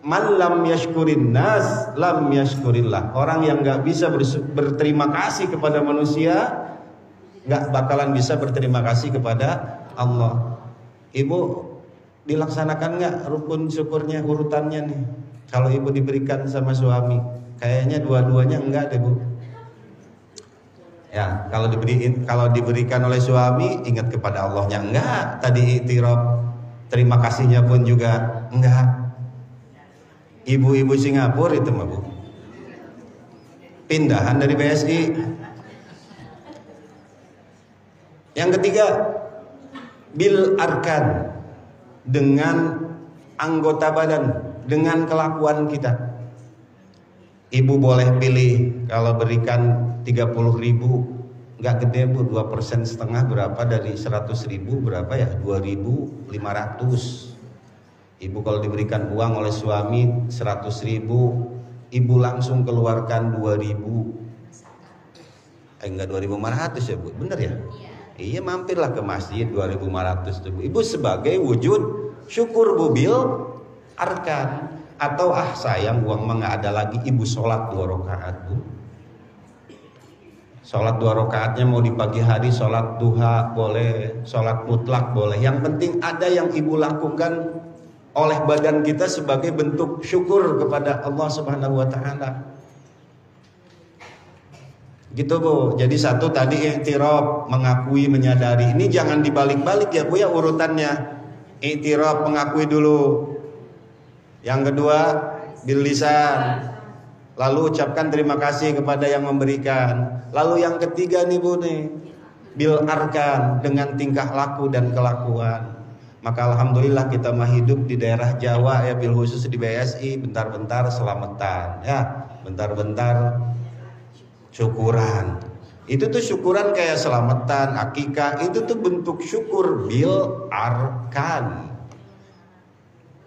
man lam yashkurin nas lam yashkurillah. Orang yang gak bisa berterima kasih kepada manusia gak bakalan bisa berterima kasih kepada Allah. Ibu dilaksanakan gak rukun syukurnya, urutannya nih? Kalau ibu diberikan sama suami, kayaknya dua-duanya enggak deh Bu. Ya, kalau diberikan oleh suami ingat kepada Allahnya enggak. Tadi i'tiraf, terima kasihnya pun juga enggak. Ibu-ibu Singapura itu mah Bu, pindahan dari BSI. Yang ketiga, bil arkan, dengan anggota badan, dengan kelakuan kita. Ibu boleh pilih, kalau berikan 30.000, nggak gede Bu, 2% setengah berapa dari 100.000 berapa ya? 2.500. Ibu kalau diberikan uang oleh suami 100.000, ibu langsung keluarkan 2.000. Enggak 2.500 ya Bu, bener ya? Iya, mampirlah ke masjid 2.500 tuh Bu. Ibu sebagai wujud syukur Bu, bil arkan. Atau sayang uang mah nggak ada lagi, ibu sholat 2 rakaat Bu. Sholat 2 rakaatnya mau di pagi hari, sholat duha boleh, sholat mutlak boleh. Yang penting ada yang ibu lakukan oleh badan kita sebagai bentuk syukur kepada Allah Subhanahu wa Ta'ala. Gitu Bu. Jadi satu tadi i'tiraf, mengakui, menyadari. Ini jangan dibalik-balik ya Bu ya urutannya. I'tiraf, mengakui dulu. Yang kedua, bil lisan. Lalu ucapkan terima kasih kepada yang memberikan. Lalu yang ketiga nih Bu nih, bil arkan, dengan tingkah laku dan kelakuan. Maka alhamdulillah kita mah hidup di daerah Jawa ya, bil khusus di BSI, bentar-bentar selamatan ya, bentar-bentar syukuran. Itu tuh syukuran kayak selamatan, akikah, itu tuh bentuk syukur bil arkan.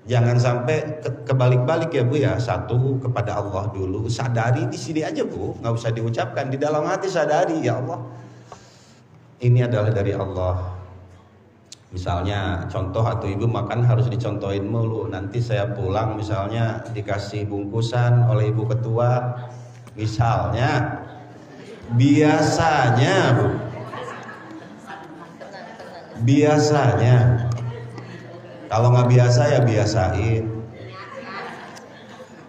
Jangan sampai kebalik-balik ya Bu ya. Satu kepada Allah dulu, sadari di sini aja Bu, nggak usah diucapkan, di dalam hati sadari, ya Allah ini adalah dari Allah. Misalnya contoh, atau ibu makan harus dicontohin mulu. Nanti saya pulang misalnya dikasih bungkusan oleh ibu ketua, misalnya, biasanya kalau nggak biasa ya biasain.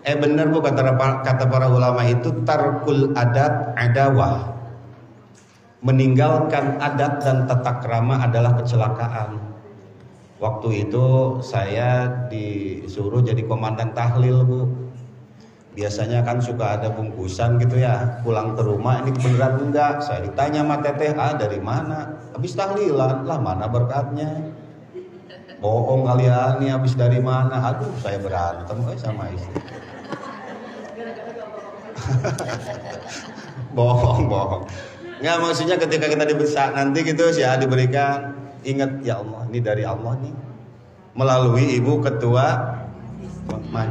Benar Bu, kata para ulama itu tarkul adat adawah. Meninggalkan adat dan tata krama adalah kecelakaan. Waktu itu saya disuruh jadi komandan tahlil Bu. Biasanya kan suka ada bungkusan gitu ya, pulang ke rumah ini beneran enggak? Saya ditanya sama teteh, dari mana? Habis tahlilan, lah mana berkatnya? Bohong kalian nih, habis dari mana? Aduh, saya berantem sama istri. bohong. Nggak, maksudnya ketika kita dibesar nanti gitu ya diberikan, ingat ya Allah, ini dari Allah nih melalui ibu ketua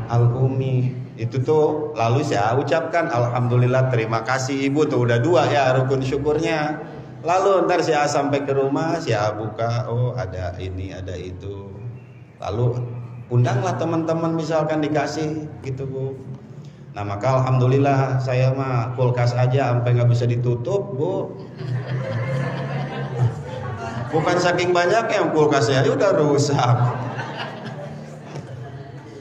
Al-Umi itu tuh, lalu saya ucapkan alhamdulillah, terima kasih ibu, tuh udah 2 ya rukun syukurnya. Lalu ntar saya sampai ke rumah, saya buka, oh ada ini ada itu, lalu undanglah teman-teman misalkan dikasih gitu Bu. Nah maka alhamdulillah saya mah kulkas aja sampai nggak bisa ditutup Bu. Bukan saking banyak yang kulkasnya udah rusak.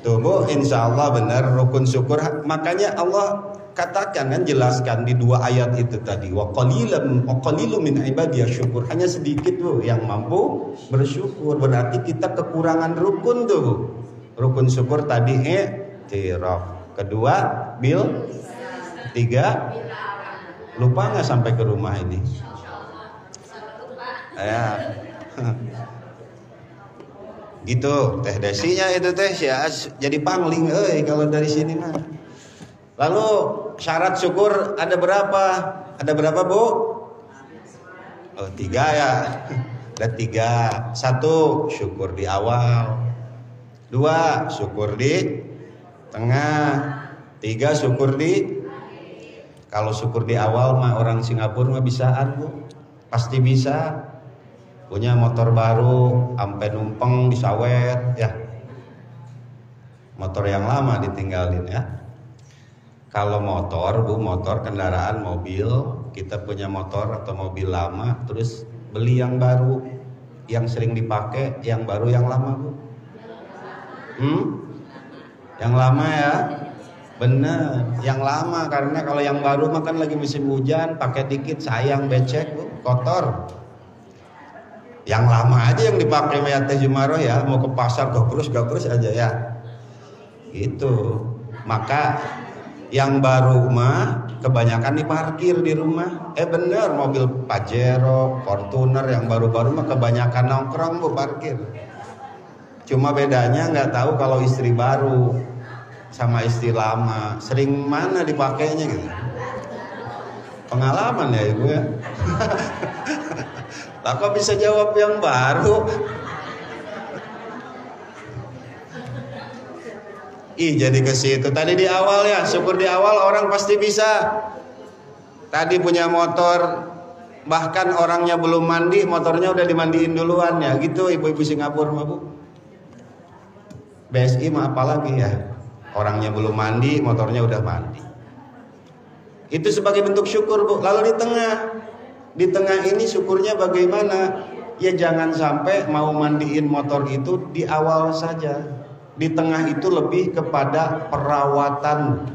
Tuh Bu, insya Allah benar rukun syukur. Makanya Allah katakan kan, jelaskan di 2 ayat itu tadi, wa qalilun min ibadiyah syukur. Hanya sedikit Bu yang mampu bersyukur. Berarti kita kekurangan rukun tuh Bu. Rukun syukur tadi i'tiraf. Kedua, bil. 3, lupa nggak sampai ke rumah ini? Ya. Gitu, teh desinya itu teh ya jadi pangling, kalau dari sini mah. Lalu syarat syukur ada berapa? Ada berapa Bu? 3 ya. Ada 3. 1, syukur di awal. 2, syukur di tengah. 3, syukur di. Kalau syukur di awal mah orang Singapura mah bisaan Bu, pasti bisa. Punya motor baru, sampai numpeng disawet ya. Motor yang lama ditinggalin ya. Kalau motor Bu, motor kendaraan mobil, kita punya motor atau mobil lama, terus beli yang baru, yang sering dipakai, yang baru yang lama Bu. Yang lama ya, bener, yang lama, karena kalau yang baru mah kan lagi musim hujan, pakai dikit sayang, becek Bu, kotor. Yang lama aja yang dipakai Teh Jumaroh ya, mau ke pasar gabrus aja ya. Gitu. Maka yang baru mah kebanyakan diparkir di rumah. Bener, mobil Pajero, Fortuner yang baru-baru mah kebanyakan nongkrong Bu parkir. Cuma bedanya nggak tahu kalau istri baru sama istri lama sering mana dipakainya gitu. Pengalaman ya Ibu ya. Lah kok bisa jawab yang baru? Jadi ke situ. Tadi di awal ya, syukur di awal orang pasti bisa. Tadi punya motor, bahkan orangnya belum mandi, motornya udah dimandiin duluan ya. Gitu ibu-ibu Singapura mah Bu. BSI mah apalagi ya. Orangnya belum mandi, motornya udah mandi. Itu sebagai bentuk syukur Bu. Lalu di tengah ini syukurnya bagaimana? Ya jangan sampai mau mandiin motor itu di awal saja. Di tengah itu lebih kepada perawatan.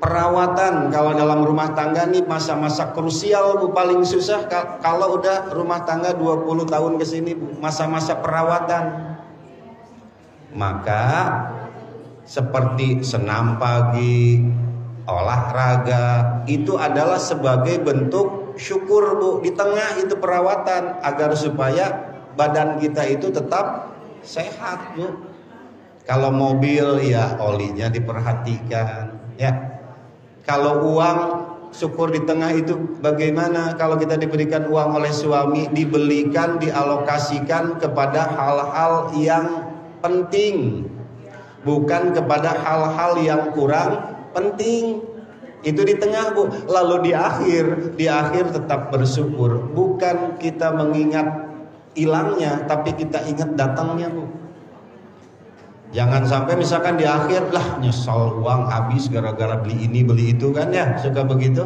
Perawatan kalau dalam rumah tangga nih masa-masa krusial Bu, paling susah kalau udah rumah tangga 20 tahun ke sini Bu, masa-masa perawatan. Maka seperti senam pagi, olahraga itu adalah sebagai bentuk syukur Bu. Di tengah itu perawatan agar supaya badan kita itu tetap sehat Bu. Kalau mobil ya olinya diperhatikan ya. Kalau uang syukur di tengah itu bagaimana? Kalau kita diberikan uang oleh suami, dibelikan, dialokasikan kepada hal-hal yang penting, bukan kepada hal-hal yang kurang penting. Itu di tengah Bu. Lalu di akhir tetap bersyukur. Bukan kita mengingat hilangnya, tapi kita ingat datangnya Bu. Jangan sampai misalkan di akhir lah nyesal uang habis gara-gara beli ini beli itu kan ya, suka begitu.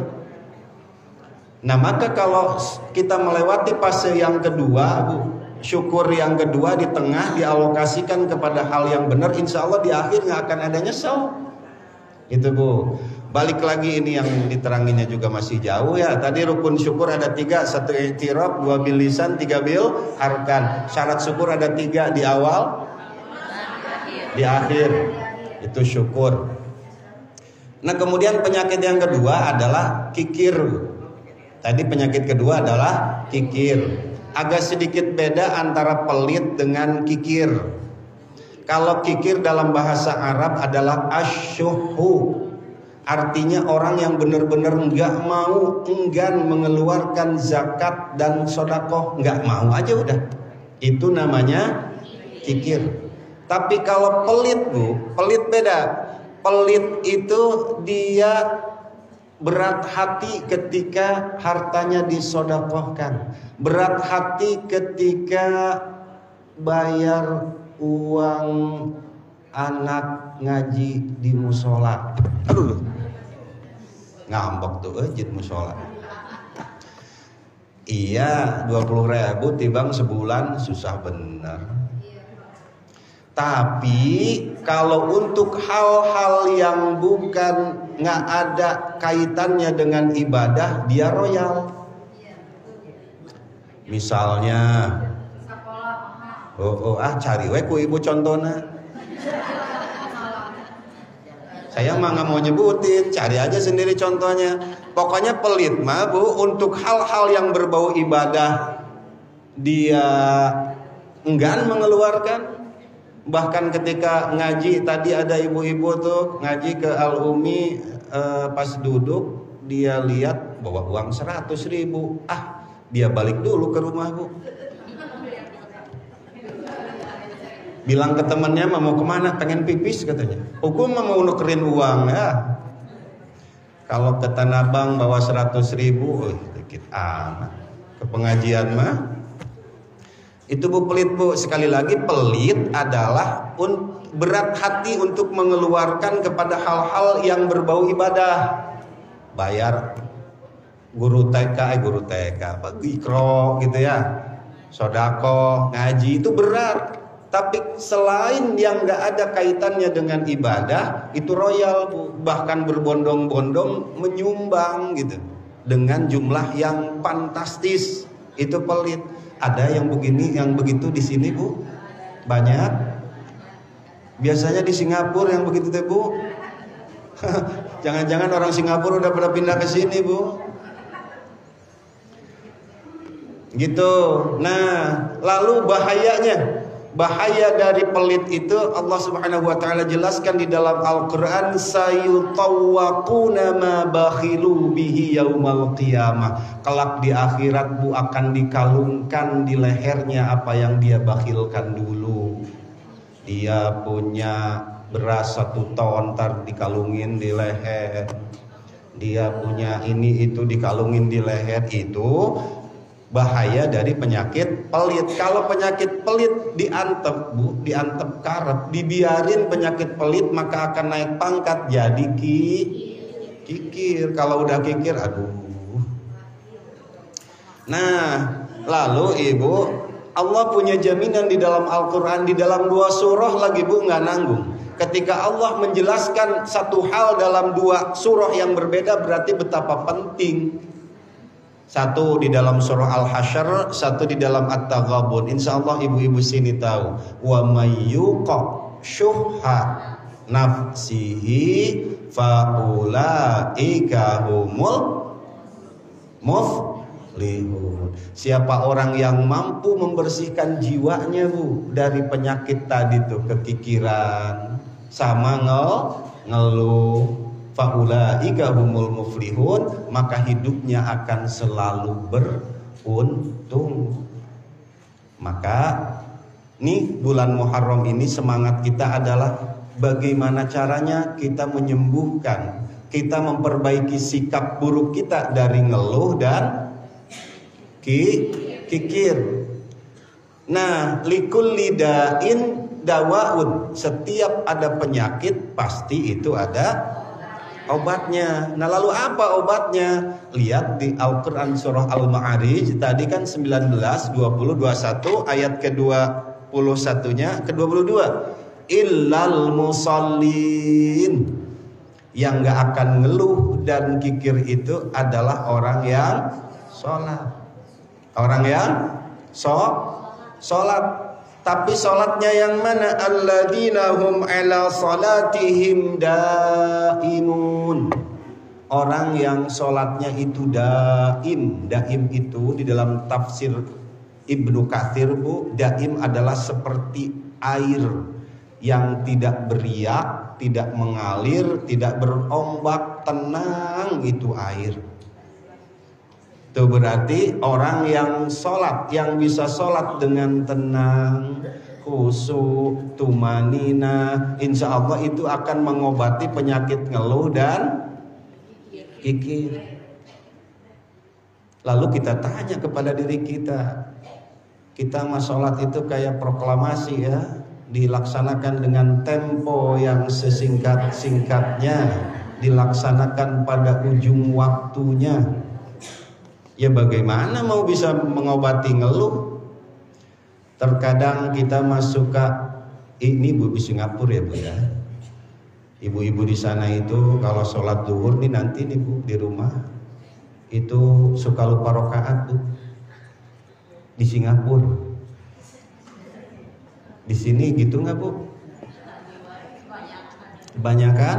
Nah maka kalau kita melewati fase yang kedua Bu, syukur yang kedua di tengah dialokasikan kepada hal yang benar, insya Allah di akhir nggak akan ada nyesel. Itu Bu. Balik lagi, ini yang diteranginya juga masih jauh ya. Tadi rukun syukur ada 3, 1 i'tiraf, 2 bil lisan, 3 bil arkan. Syarat syukur ada 3, di awal, di akhir. Itu syukur. Nah kemudian penyakit yang kedua adalah kikir. Tadi penyakit kedua adalah kikir. Agak sedikit beda antara pelit dengan kikir. Kalau kikir dalam bahasa Arab adalah asyuhu. Artinya orang yang benar-benar enggak mau, enggan mengeluarkan zakat dan sodakoh, enggak mau aja udah. Itu namanya kikir. Tapi kalau pelit Bu, pelit beda. Pelit itu dia berat hati ketika hartanya disodakohkan, berat hati ketika bayar uang anak ngaji di musola. Aduh, ngambek tuh jid musola. Iya, 20.000 tibang sebulan susah bener. Tapi kalau untuk hal-hal yang bukan, nggak ada kaitannya dengan ibadah, dia royal. Misalnya, cari we ku ibu contohnya. Saya mah nggak mau nyebutin, cari aja sendiri contohnya. Pokoknya pelit mah Bu, untuk hal-hal yang berbau ibadah dia enggan mengeluarkan. Bahkan ketika ngaji, tadi ada ibu-ibu tuh ngaji ke Al-Umi, pas duduk dia lihat bawa uang 100.000. Dia balik dulu ke rumah Bu. Bilang ke temannya, mau kemana? Pengen pipis katanya. Hukum mau nukerin uang ya. Kalau ke Tanah Abang bawa 100.000, dikit amat. Ke pengajian mah itu Bu pelit Bu. Sekali lagi pelit adalah berat hati untuk mengeluarkan kepada hal-hal yang berbau ibadah. Bayar guru TK, ikro gitu ya, sodako, ngaji itu berat. Tapi selain yang gak ada kaitannya dengan ibadah, itu royal Bu. Bahkan berbondong-bondong menyumbang gitu, dengan jumlah yang fantastis. Itu pelit. Ada yang begini, yang begitu di sini Bu, banyak. Biasanya di Singapura yang begitu deh Bu. Jangan-jangan orang Singapura udah pada pindah ke sini Bu. Gitu. Nah, lalu bahaya dari pelit itu Allah Subhanahu wa taala jelaskan di dalam Al-Qur'an, sayutawwaquna ma bakhilu bihi yaumal qiyamah. Kelak di akhirat Bu akan dikalungkan di lehernya apa yang dia bakhilkan dulu. Dia punya beras 1 ton, ntar dikalungin di leher. Dia punya ini itu dikalungin di leher. Itu bahaya dari penyakit pelit. Kalau penyakit pelit diantep Bu, diantep karep, dibiarin penyakit pelit, maka akan naik pangkat jadi kikir. Kalau udah kikir, aduh. Nah, lalu Ibu, Allah punya jaminan di dalam Al-Quran, di dalam 2 surah lagi Bu, nggak nanggung. Ketika Allah menjelaskan satu hal dalam 2 surah yang berbeda, berarti betapa penting. Satu di dalam surah Al-Hasyr, satu di dalam At-Taghabun. Insya Allah ibu-ibu sini tahu. Wa mayyuqa syuhha nafsihi faulaika humul muflihun. Siapa orang yang mampu membersihkan jiwanya Bu dari penyakit tadi tuh, kekikiran sama ngeluh, faulaika humul muflihun, maka hidupnya akan selalu beruntung. Maka nih bulan Muharram ini semangat kita adalah bagaimana caranya kita menyembuhkan, kita memperbaiki sikap buruk kita dari ngeluh dan kikir. Nah, likulli da'in dawaun. Setiap ada penyakit pasti itu ada obatnya. Nah lalu apa obatnya? Lihat di Al-Quran surah Al-Ma'arij. Tadi kan 19, 20, 21. Ayat ke-21-nya, ke-22. Illal musallin. Yang gak akan ngeluh dan kikir itu adalah orang yang sholat. Orang yang sholat. Tapi sholatnya yang mana? Alladzina hum ala sholatihim daimun. Orang yang sholatnya itu daim. Daim itu di dalam tafsir Ibnu Katsir, Bu, daim adalah seperti air yang tidak beriak, tidak mengalir, tidak berombak, tenang itu air. Itu berarti orang yang sholat, yang bisa sholat dengan tenang, khusyuk, tumanina, insya Allah itu akan mengobati penyakit ngeluh dan kikir. Lalu kita tanya kepada diri kita mah sholat itu kayak proklamasi ya, dilaksanakan dengan tempo yang sesingkat-singkatnya, dilaksanakan pada ujung waktunya. Ya bagaimana mau bisa mengobati ngeluh? Terkadang kita suka, ini Bu di Singapura ya Bu ya. Ibu-ibu di sana itu kalau sholat zuhur nih nanti nih Bu di rumah itu suka lupa rakaat Bu. Di Singapura. Di sini gitu nggak Bu? Kebanyakan.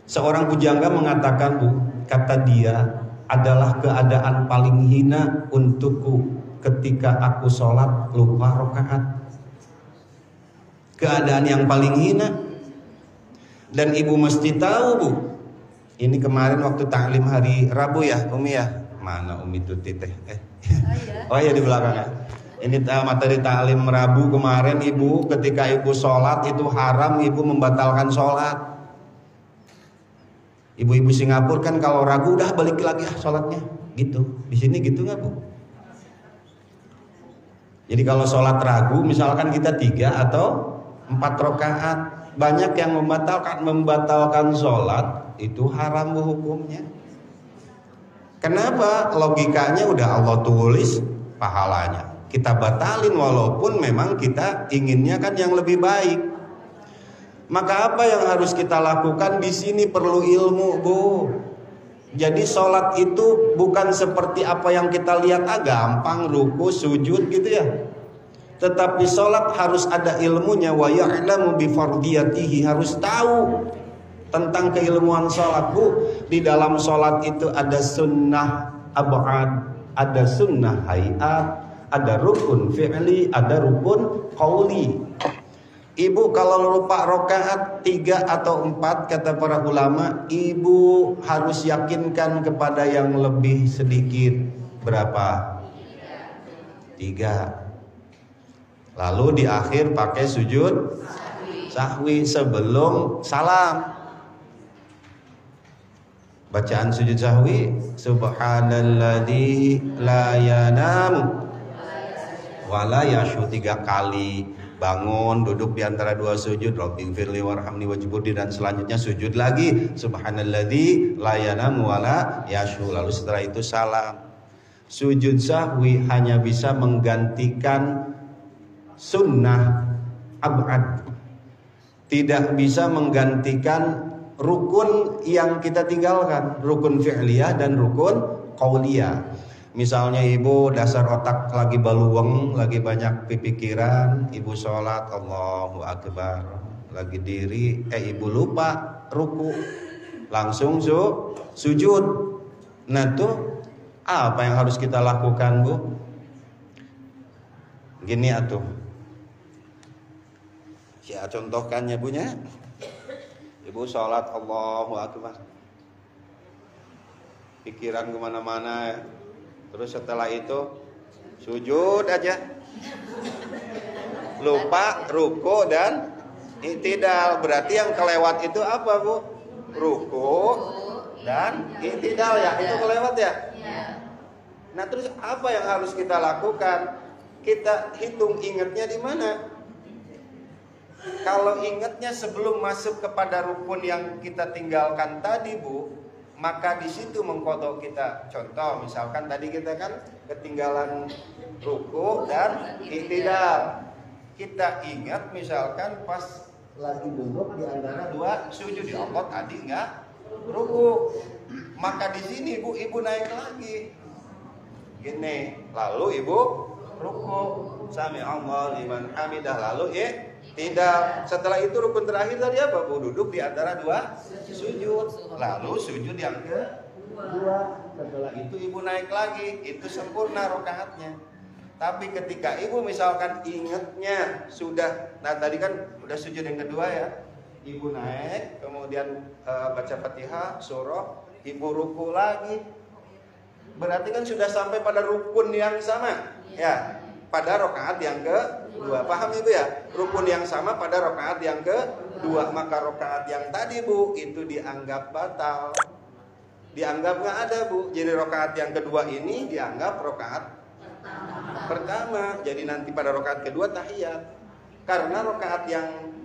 Seorang pujangga mengatakan Bu, kata dia, adalah keadaan paling hina untukku ketika aku sholat lupa rakaat. Keadaan yang paling hina. Dan ibu mesti tahu Bu, ini kemarin waktu taklim hari Rabu ya Umi ya. Mana Umi Tuti teh? Oh ya di belakang ya. Ini materi taklim Rabu kemarin ibu, ketika ibu sholat itu haram ibu membatalkan sholat. Ibu-ibu Singapura kan kalau ragu udah balik lagi sholatnya gitu. Di sini gitu nggak Bu? Jadi kalau sholat ragu misalkan kita 3 atau 4 rakaat, banyak yang membatalkan sholat itu haram Bu hukumnya. Kenapa? Logikanya udah Allah tulis pahalanya. Kita batalin walaupun memang kita inginnya kan yang lebih baik. Maka apa yang harus kita lakukan di sini perlu ilmu Bu. Jadi sholat itu bukan seperti apa yang kita lihat gampang ruku sujud gitu ya. Tetapi sholat harus ada ilmunya, wa ya'lamu bi fardiyatihi, harus tahu tentang keilmuan sholat Bu. Di dalam sholat itu ada sunnah ab'ad, ada sunnah hayat, ada rukun fi'li, ada rukun qauli. Ibu kalau lupa rakaat 3 atau 4 kata para ulama, ibu harus yakinkan kepada yang lebih sedikit. Berapa? 3. Lalu di akhir pakai sujud sahwi sebelum salam. Bacaan sujud sahwi, subhanalladzi la yanamu wa la yashu 3 kali. Bangun, duduk di antara 2 sujud, Rabbighfirli warhamni wajburni, dan selanjutnya sujud lagi, subhanalladzi la yanamu wa la yashu. Lalu setelah itu salam. Sujud sahwi hanya bisa menggantikan sunnah ab'ad, tidak bisa menggantikan rukun yang kita tinggalkan, rukun fi'liyah dan rukun qauliyah. Misalnya ibu dasar otak lagi baluweng, lagi banyak pikiran, ibu sholat Allahu Akbar, lagi diri, ibu lupa ruku, langsung sujud. Nah tuh apa yang harus kita lakukan Bu? Gini atuh, ya contohkannya punya, ibu sholat Allahu Akbar, pikiran kemana-mana ya. Terus setelah itu sujud aja, lupa ruku dan i'tidal. Berarti yang kelewat itu apa Bu? Ruku dan i'tidal ya, itu kelewat ya. Nah terus apa yang harus kita lakukan? Kita hitung ingatnya di mana? Kalau ingatnya sebelum masuk kepada rukun yang kita tinggalkan tadi, Bu, maka di situ mengkodok kita. Contoh, misalkan tadi kita kan ketinggalan ruku dan i'tidal. Kita ingat misalkan pas lagi duduk di antara dua sujud, ya Allah tadi nggak ruku. Maka di sini ibu naik lagi. Gini, lalu ibu ruku. Sami Allah liman hamidah, lalu tidak. Setelah itu rukun terakhir tadi apa, Bu? Duduk di antara dua sujud. Lalu sujud yang kedua. Setelah itu ibu naik lagi. Itu sempurna rakaatnya. Tapi ketika ibu misalkan ingatnya sudah, nah tadi kan udah sujud yang kedua ya, ibu naik, kemudian baca Fatihah, surah, ibu ruku lagi. Berarti kan sudah sampai pada rukun yang sama, ya, pada rakaat yang kedua. Paham ibu ya? Rukun yang sama pada rakaat yang kedua. Maka rakaat yang tadi, Bu, itu dianggap batal. Dianggap nggak ada, Bu. Jadi rakaat yang kedua ini dianggap rakaat pertama. Jadi nanti pada rakaat kedua tahiyat. Karena rakaat yang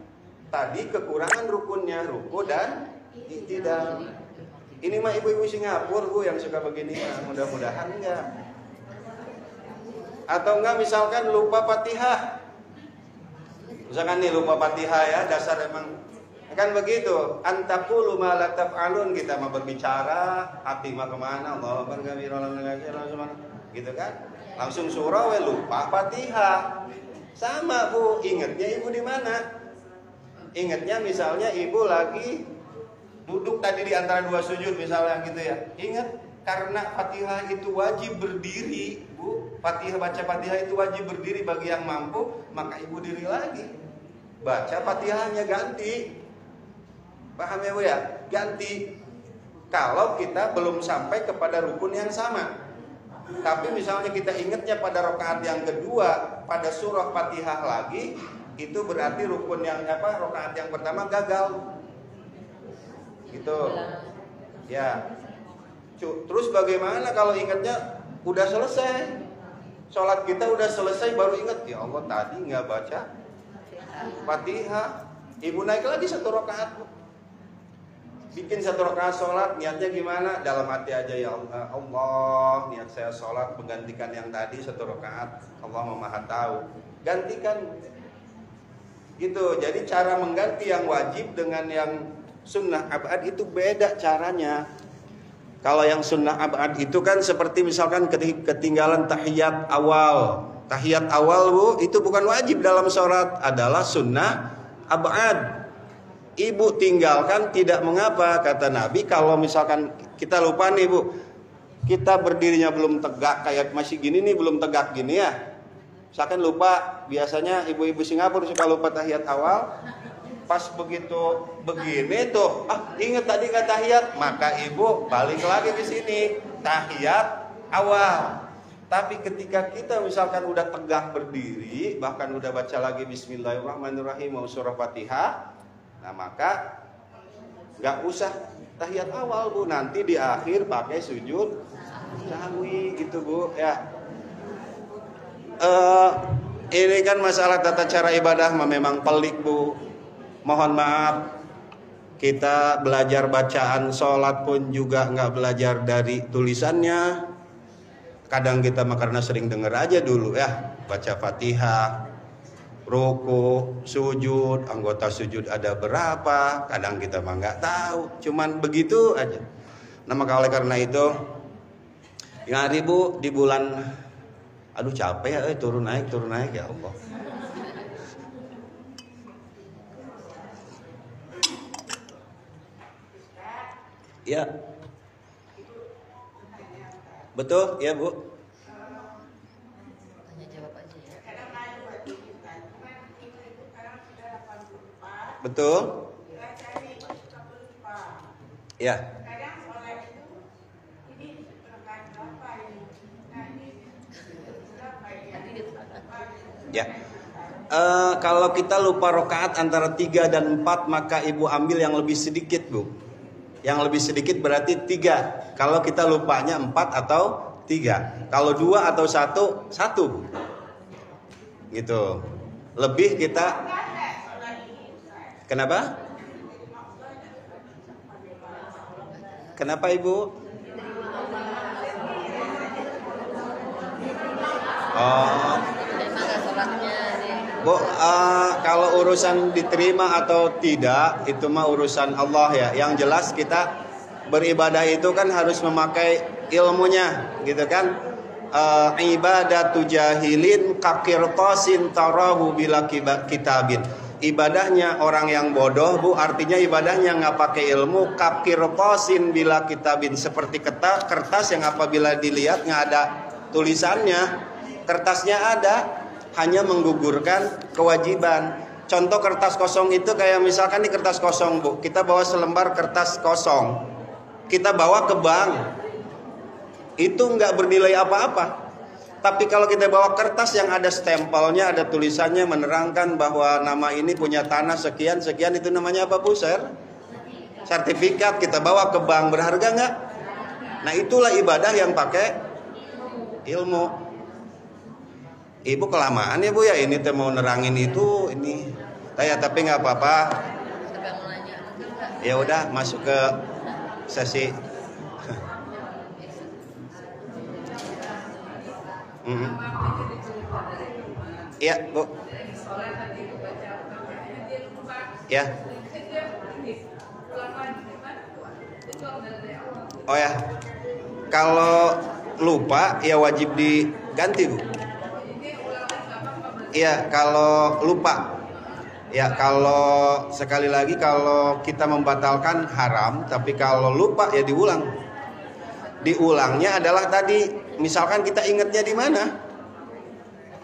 tadi kekurangan rukunnya, ruku dan i'tidal. Ini mah ibu-ibu Singapura, Bu, yang suka begini. Nah, mudah-mudahan enggak. Atau enggak misalkan lupa Fatihah. Misalkan nih lupa Fatihah ya, dasar emang kan begitu. Antaqulu ma la taf'alun, kita mau berbicara, hati mah kemana? Allahu akbar kabiran gitu kan? Langsung surah lupa Fatihah. Sama, Bu, ingatnya ibu di mana? Ingatnya misalnya ibu lagi duduk tadi di antara dua sujud misalnya gitu ya. Ingat, karena Fatihah itu wajib berdiri, Bu. Baca Fatihah itu wajib berdiri bagi yang mampu, maka ibu diri lagi. Baca Fatihahnya ganti. Paham ya, Bu ya? Ganti. Kalau kita belum sampai kepada rukun yang sama. Tapi misalnya kita ingatnya pada rakaat yang kedua, pada surah Fatihah lagi, itu berarti rukun yang rakaat yang pertama gagal. Gitu. Ya. Terus bagaimana kalau ingatnya udah selesai? Sholat kita udah selesai baru ingat, ya Allah tadi nggak baca Fatihah. Ibu naik lagi satu rakaat. Bikin satu rakaat sholat, niatnya gimana? Dalam hati aja, ya Allah, niat saya sholat menggantikan yang tadi satu rakaat. Allah Maha tahu. Gantikan. Gitu. Jadi cara mengganti yang wajib dengan yang sunnah abad itu beda caranya. Kalau yang sunnah abad itu kan seperti misalkan ketinggalan tahiyat awal. Tahiyat awal, Bu, itu bukan wajib dalam sholat, adalah sunnah abad. Ibu tinggalkan tidak mengapa, kata Nabi. Kalau misalkan kita lupa nih, Bu, kita berdirinya belum tegak, kayak masih gini nih, belum tegak gini ya. Misalkan lupa, biasanya ibu-ibu Singapura suka lupa tahiyat awal. Pas begitu begini tuh, ingat tadi nggak tahiyat, maka ibu balik lagi di sini tahiyat awal. Tapi ketika kita misalkan udah tegak berdiri, bahkan udah baca lagi Bismillahirrahmanirrahim mau surah Fatihah, nah maka nggak usah tahiyat awal, Bu. Nanti di akhir pakai sujud sahwi gitu, Bu, ya. Ini kan masalah tata cara ibadah memang pelik, Bu. Mohon maaf, kita belajar bacaan sholat pun juga nggak belajar dari tulisannya. Kadang kita mah karena sering dengar aja dulu ya, baca Fatihah, ruku, sujud, anggota sujud ada berapa, kadang kita mah nggak tahu, cuman begitu aja. Nah maka oleh karena itu, yang hari, Bu, di bulan, aduh capek ya, turun naik ya Allah. Ya, betul ya, Bu. Betul. Ya. Ya. Kalau kita lupa rakaat antara 3 dan 4, maka ibu ambil yang lebih sedikit, Bu. Yang lebih sedikit berarti 3. Kalau kita lupanya 4 atau 3. Kalau 2 atau 1, Bu. Gitu. Lebih kita Kenapa? Kenapa Ibu? Oh, Bu, kalau urusan diterima atau tidak itu mah urusan Allah ya. Yang jelas kita beribadah itu kan harus memakai ilmunya, gitu kan? Ibadatu jahilin kakirtosin tarahu bila kitabin. Ibadahnya orang yang bodoh, Bu, artinya ibadahnya nggak pakai ilmu. Kakirtosin bila kitabin, seperti kertas yang apabila dilihat nggak ada tulisannya. Kertasnya ada, hanya menggugurkan kewajiban. Contoh kertas kosong itu kayak misalkan di kertas kosong, Bu, kita bawa selembar kertas kosong, kita bawa ke bank, itu nggak bernilai apa-apa. Tapi kalau kita bawa kertas yang ada stempelnya, ada tulisannya menerangkan bahwa nama ini punya tanah sekian sekian, itu namanya apa, Bu? Sertifikat. Kita bawa ke bank, berharga nggak? Nah, itulah ibadah yang pakai ilmu. Ibu kelamaan ya, Bu ya, ini teh mau nerangin itu ini. Tapi nggak apa-apa. Ya udah, masuk ke sesi. Iya, Bu. Ya. Oh ya. Kalau lupa ya wajib diganti, Bu. Iya, kalau lupa. Ya, kalau sekali lagi kalau kita membatalkan haram, tapi kalau lupa ya diulang. Diulangnya adalah tadi, misalkan kita ingatnya di mana?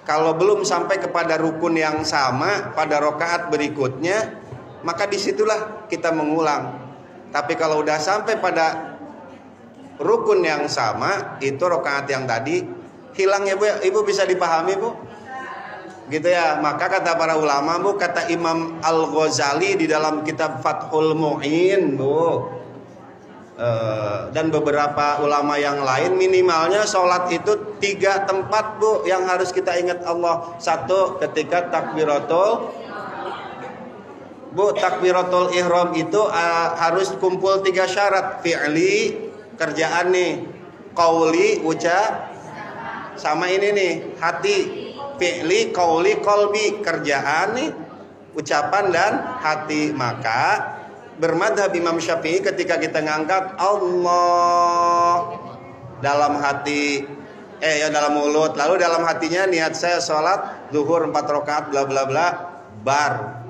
Kalau belum sampai kepada rukun yang sama pada rakaat berikutnya, maka disitulah kita mengulang. Tapi kalau udah sampai pada rukun yang sama, itu rakaat yang tadi hilang ya, Bu. Ibu bisa dipahami, Bu? Gitu ya. Maka kata para ulama, Bu, kata Imam Al-Ghazali di dalam kitab Fathul Mu'in, Bu, dan beberapa ulama yang lain, minimalnya sholat itu 3 tempat, Bu, yang harus kita ingat Allah. 1, ketika takbiratul, Bu, takbiratul ihram itu harus kumpul 3 syarat. Fi'li, kerjaan nih, qauli, ucap, sama ini nih, hati. Fi'li, qauli, qalbi, kerjaan nih, ucapan dan hati. Maka bermadhab Imam Syafi'i ketika kita ngangkat Allah dalam hati, dalam mulut, lalu dalam hatinya niat saya sholat zuhur 4 rakaat bla bla bla, bar.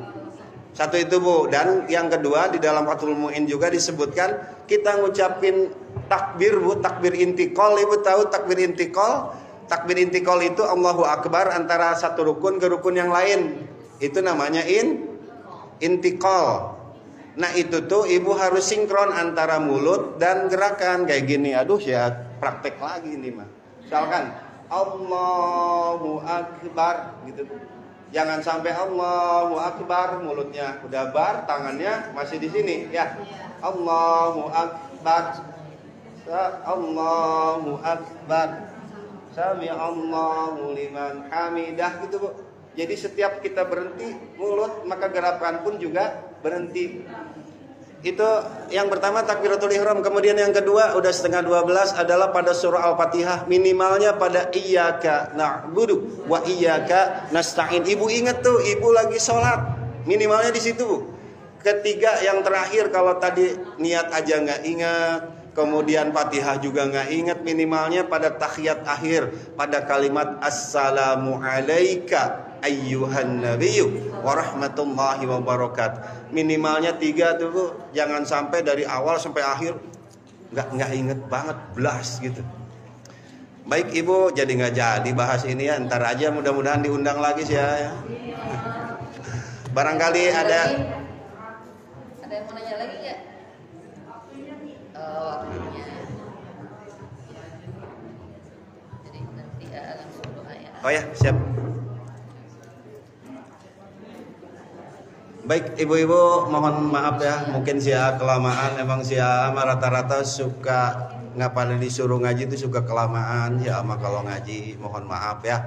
1 itu, Bu. Dan yang kedua di dalam Fathul Mu'in juga disebutkan kita ngucapin takbir, Bu, takbir intikal. Ibu tahu takbir intikal? Takbir intikal itu Allahu Akbar antara satu rukun ke rukun yang lain. Itu namanya intikal. Nah, itu tuh Ibu harus sinkron antara mulut dan gerakan kayak gini. Aduh, ya praktek lagi ini mah. Misalkan Allahu Akbar gitu. Jangan sampai Allahu Akbar mulutnya udah bar, tangannya masih di sini ya. Allahu Akbar. Allahu Akbar. Sami Allahu liman hamidah gitu, Bu. Jadi setiap kita berhenti mulut, maka gerakan pun juga berhenti. Itu yang pertama takbiratul ihram. Kemudian yang kedua udah 11:30 adalah pada surah Al-Fatihah, minimalnya pada iyyaka na'budu wa iyyaka nasta'in. Ibu ingat tuh, Ibu lagi sholat, minimalnya di situ, Bu. Ketiga yang terakhir kalau tadi niat aja nggak ingat, kemudian Fatihah juga nggak ingat, minimalnya pada tahiyat akhir, pada kalimat assalamu alaika ayyuhan nabiyyu warahmatullahi wabarakatuh. Minimalnya 3 tuh, Bu. Jangan sampai dari awal sampai akhir nggak inget banget, blas gitu. Baik Ibu, jadi nggak jadi bahas ini ya. Ntar aja, mudah-mudahan diundang lagi sih ya. Barangkali ada yang mau nanya lagi nggak? Waktunya. Jadi nanti langsung doa ya. Oh ya, siap. Baik ibu-ibu, mohon maaf ya, mungkin sia kelamaan. Emang sia rata-rata suka ngapalin disuruh ngaji itu suka kelamaan. Ya ama kalau ngaji mohon maaf ya.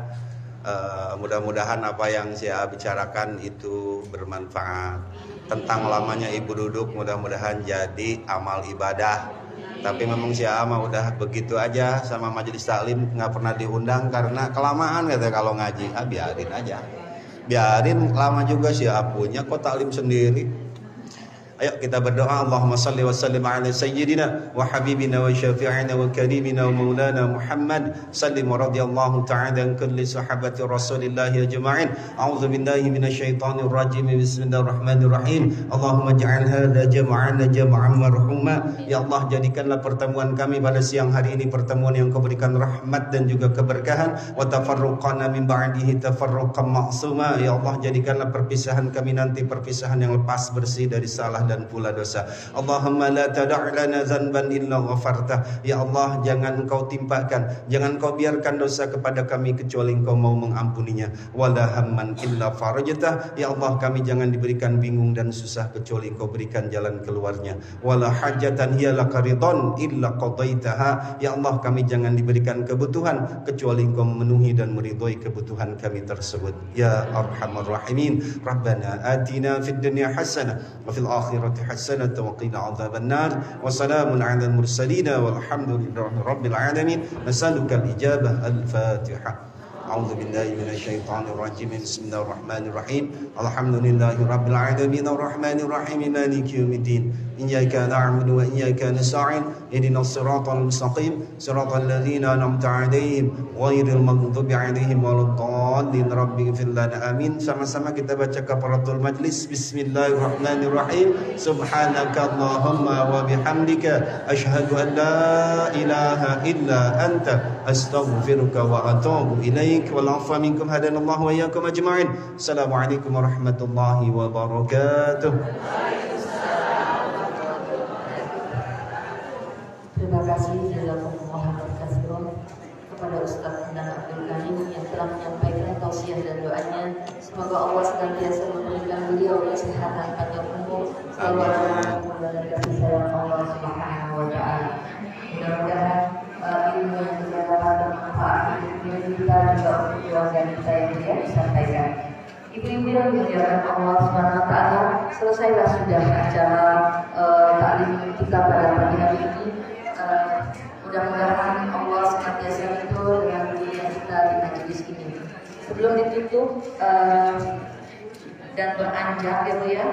Mudah-mudahan apa yang saya bicarakan itu bermanfaat. Tentang lamanya ibu duduk mudah-mudahan jadi amal ibadah. Tapi memang si ama udah begitu aja sama majelis taklim, nggak pernah diundang karena kelamaan kata kalau ngaji. Biarin aja, biarin lama juga si apunya kok taklim sendiri. Ayo kita berdoa. Allahumma salli wa sallim ala sayyidina wa habibina wa syafi'ina wa karimina wa maulana Muhammad sallim wa radiyallahu ta'ala an kulli sahabati rasulillahi ajma'in. A'udzu billahi minasyaitonir rajim. Bismillahirrahmanirrahim. Allahumma ja'al hadza jam'ana jam'an marhuma. Ya Allah, jadikanlah pertemuan kami pada siang hari ini pertemuan yang Kau berikan rahmat dan juga keberkahan. Wa tafarruqana min ba'dihi tafarruqan ma'suma. Ya Allah, jadikanlah perpisahan kami nanti perpisahan yang lepas bersih dari salah dan pula dosa. Allahumma la tada' lana dzanban illa ghafartah. Ya Allah, jangan Engkau timpakan, jangan Engkau biarkan dosa kepada kami kecuali Engkau mau mengampuninya. Wala hamman illa farajtah. Ya Allah, kami jangan diberikan bingung dan susah kecuali Engkau berikan jalan keluarnya. Wala hajatan hiya lakaridon illa qadaitaha. Ya Allah, kami jangan diberikan kebutuhan kecuali Engkau memenuhi dan meridhoi kebutuhan kami tersebut. Ya Arhamar Rahimin. Rabbana atina fid dunya hasanah wa fil akhirati حسنة وقنا عذاب النار وسلام على المرسلين والحمد لله رب العالمين نسألك الإجابة. الفاتحة. أعوذ بالله من الشيطان الرجيم. بسم الله الرحمن الرحيم. الحمد لله رب العالمين الرحمن الرحيم مالك يوم الدين إياك نعبد وإياك نستعين اهدنا الصراط المستقيم صراط الذين أنعمت عليهم غير المغضوب عليهم ولا الضالين رب اغفر لنا آمين. Sama-sama kita baca kafaratul majlis. Bismillahirrahmanirrahim. Subhanaka Allahumma wa bihamdika asyhadu an la ilaha illa anta astaghfiruka wa atubu ilaik. Wal afwa minkum hadanallahu wa iyyakum ajma'in. Assalamualaikum warahmatullahi wabarakatuh. Terima kasih jazakumullah khairan kepada Ustaz dan Abdul Karim yang telah menyampaikan tausiah dan doanya. Semoga Allah senantiasa memberikan beliau kesehatan panjang umur, keluarga dan kasih sayang Allah Subhanahu wa taala. Mudah-mudahan ilmu yang kita dapat bermanfaat untuk kita juga untuk keluarga kita yang dia disampaikan. Ibu-ibu yang dimuliakan Allah Subhanahu wa taala, selesailah sudah acara taklim kita pada pagi hari ini. Mudah-mudahan Allah senantiasa itu dengan diri kita di majelis ini. Sebelum ditutup dan beranjak ya Bu ya,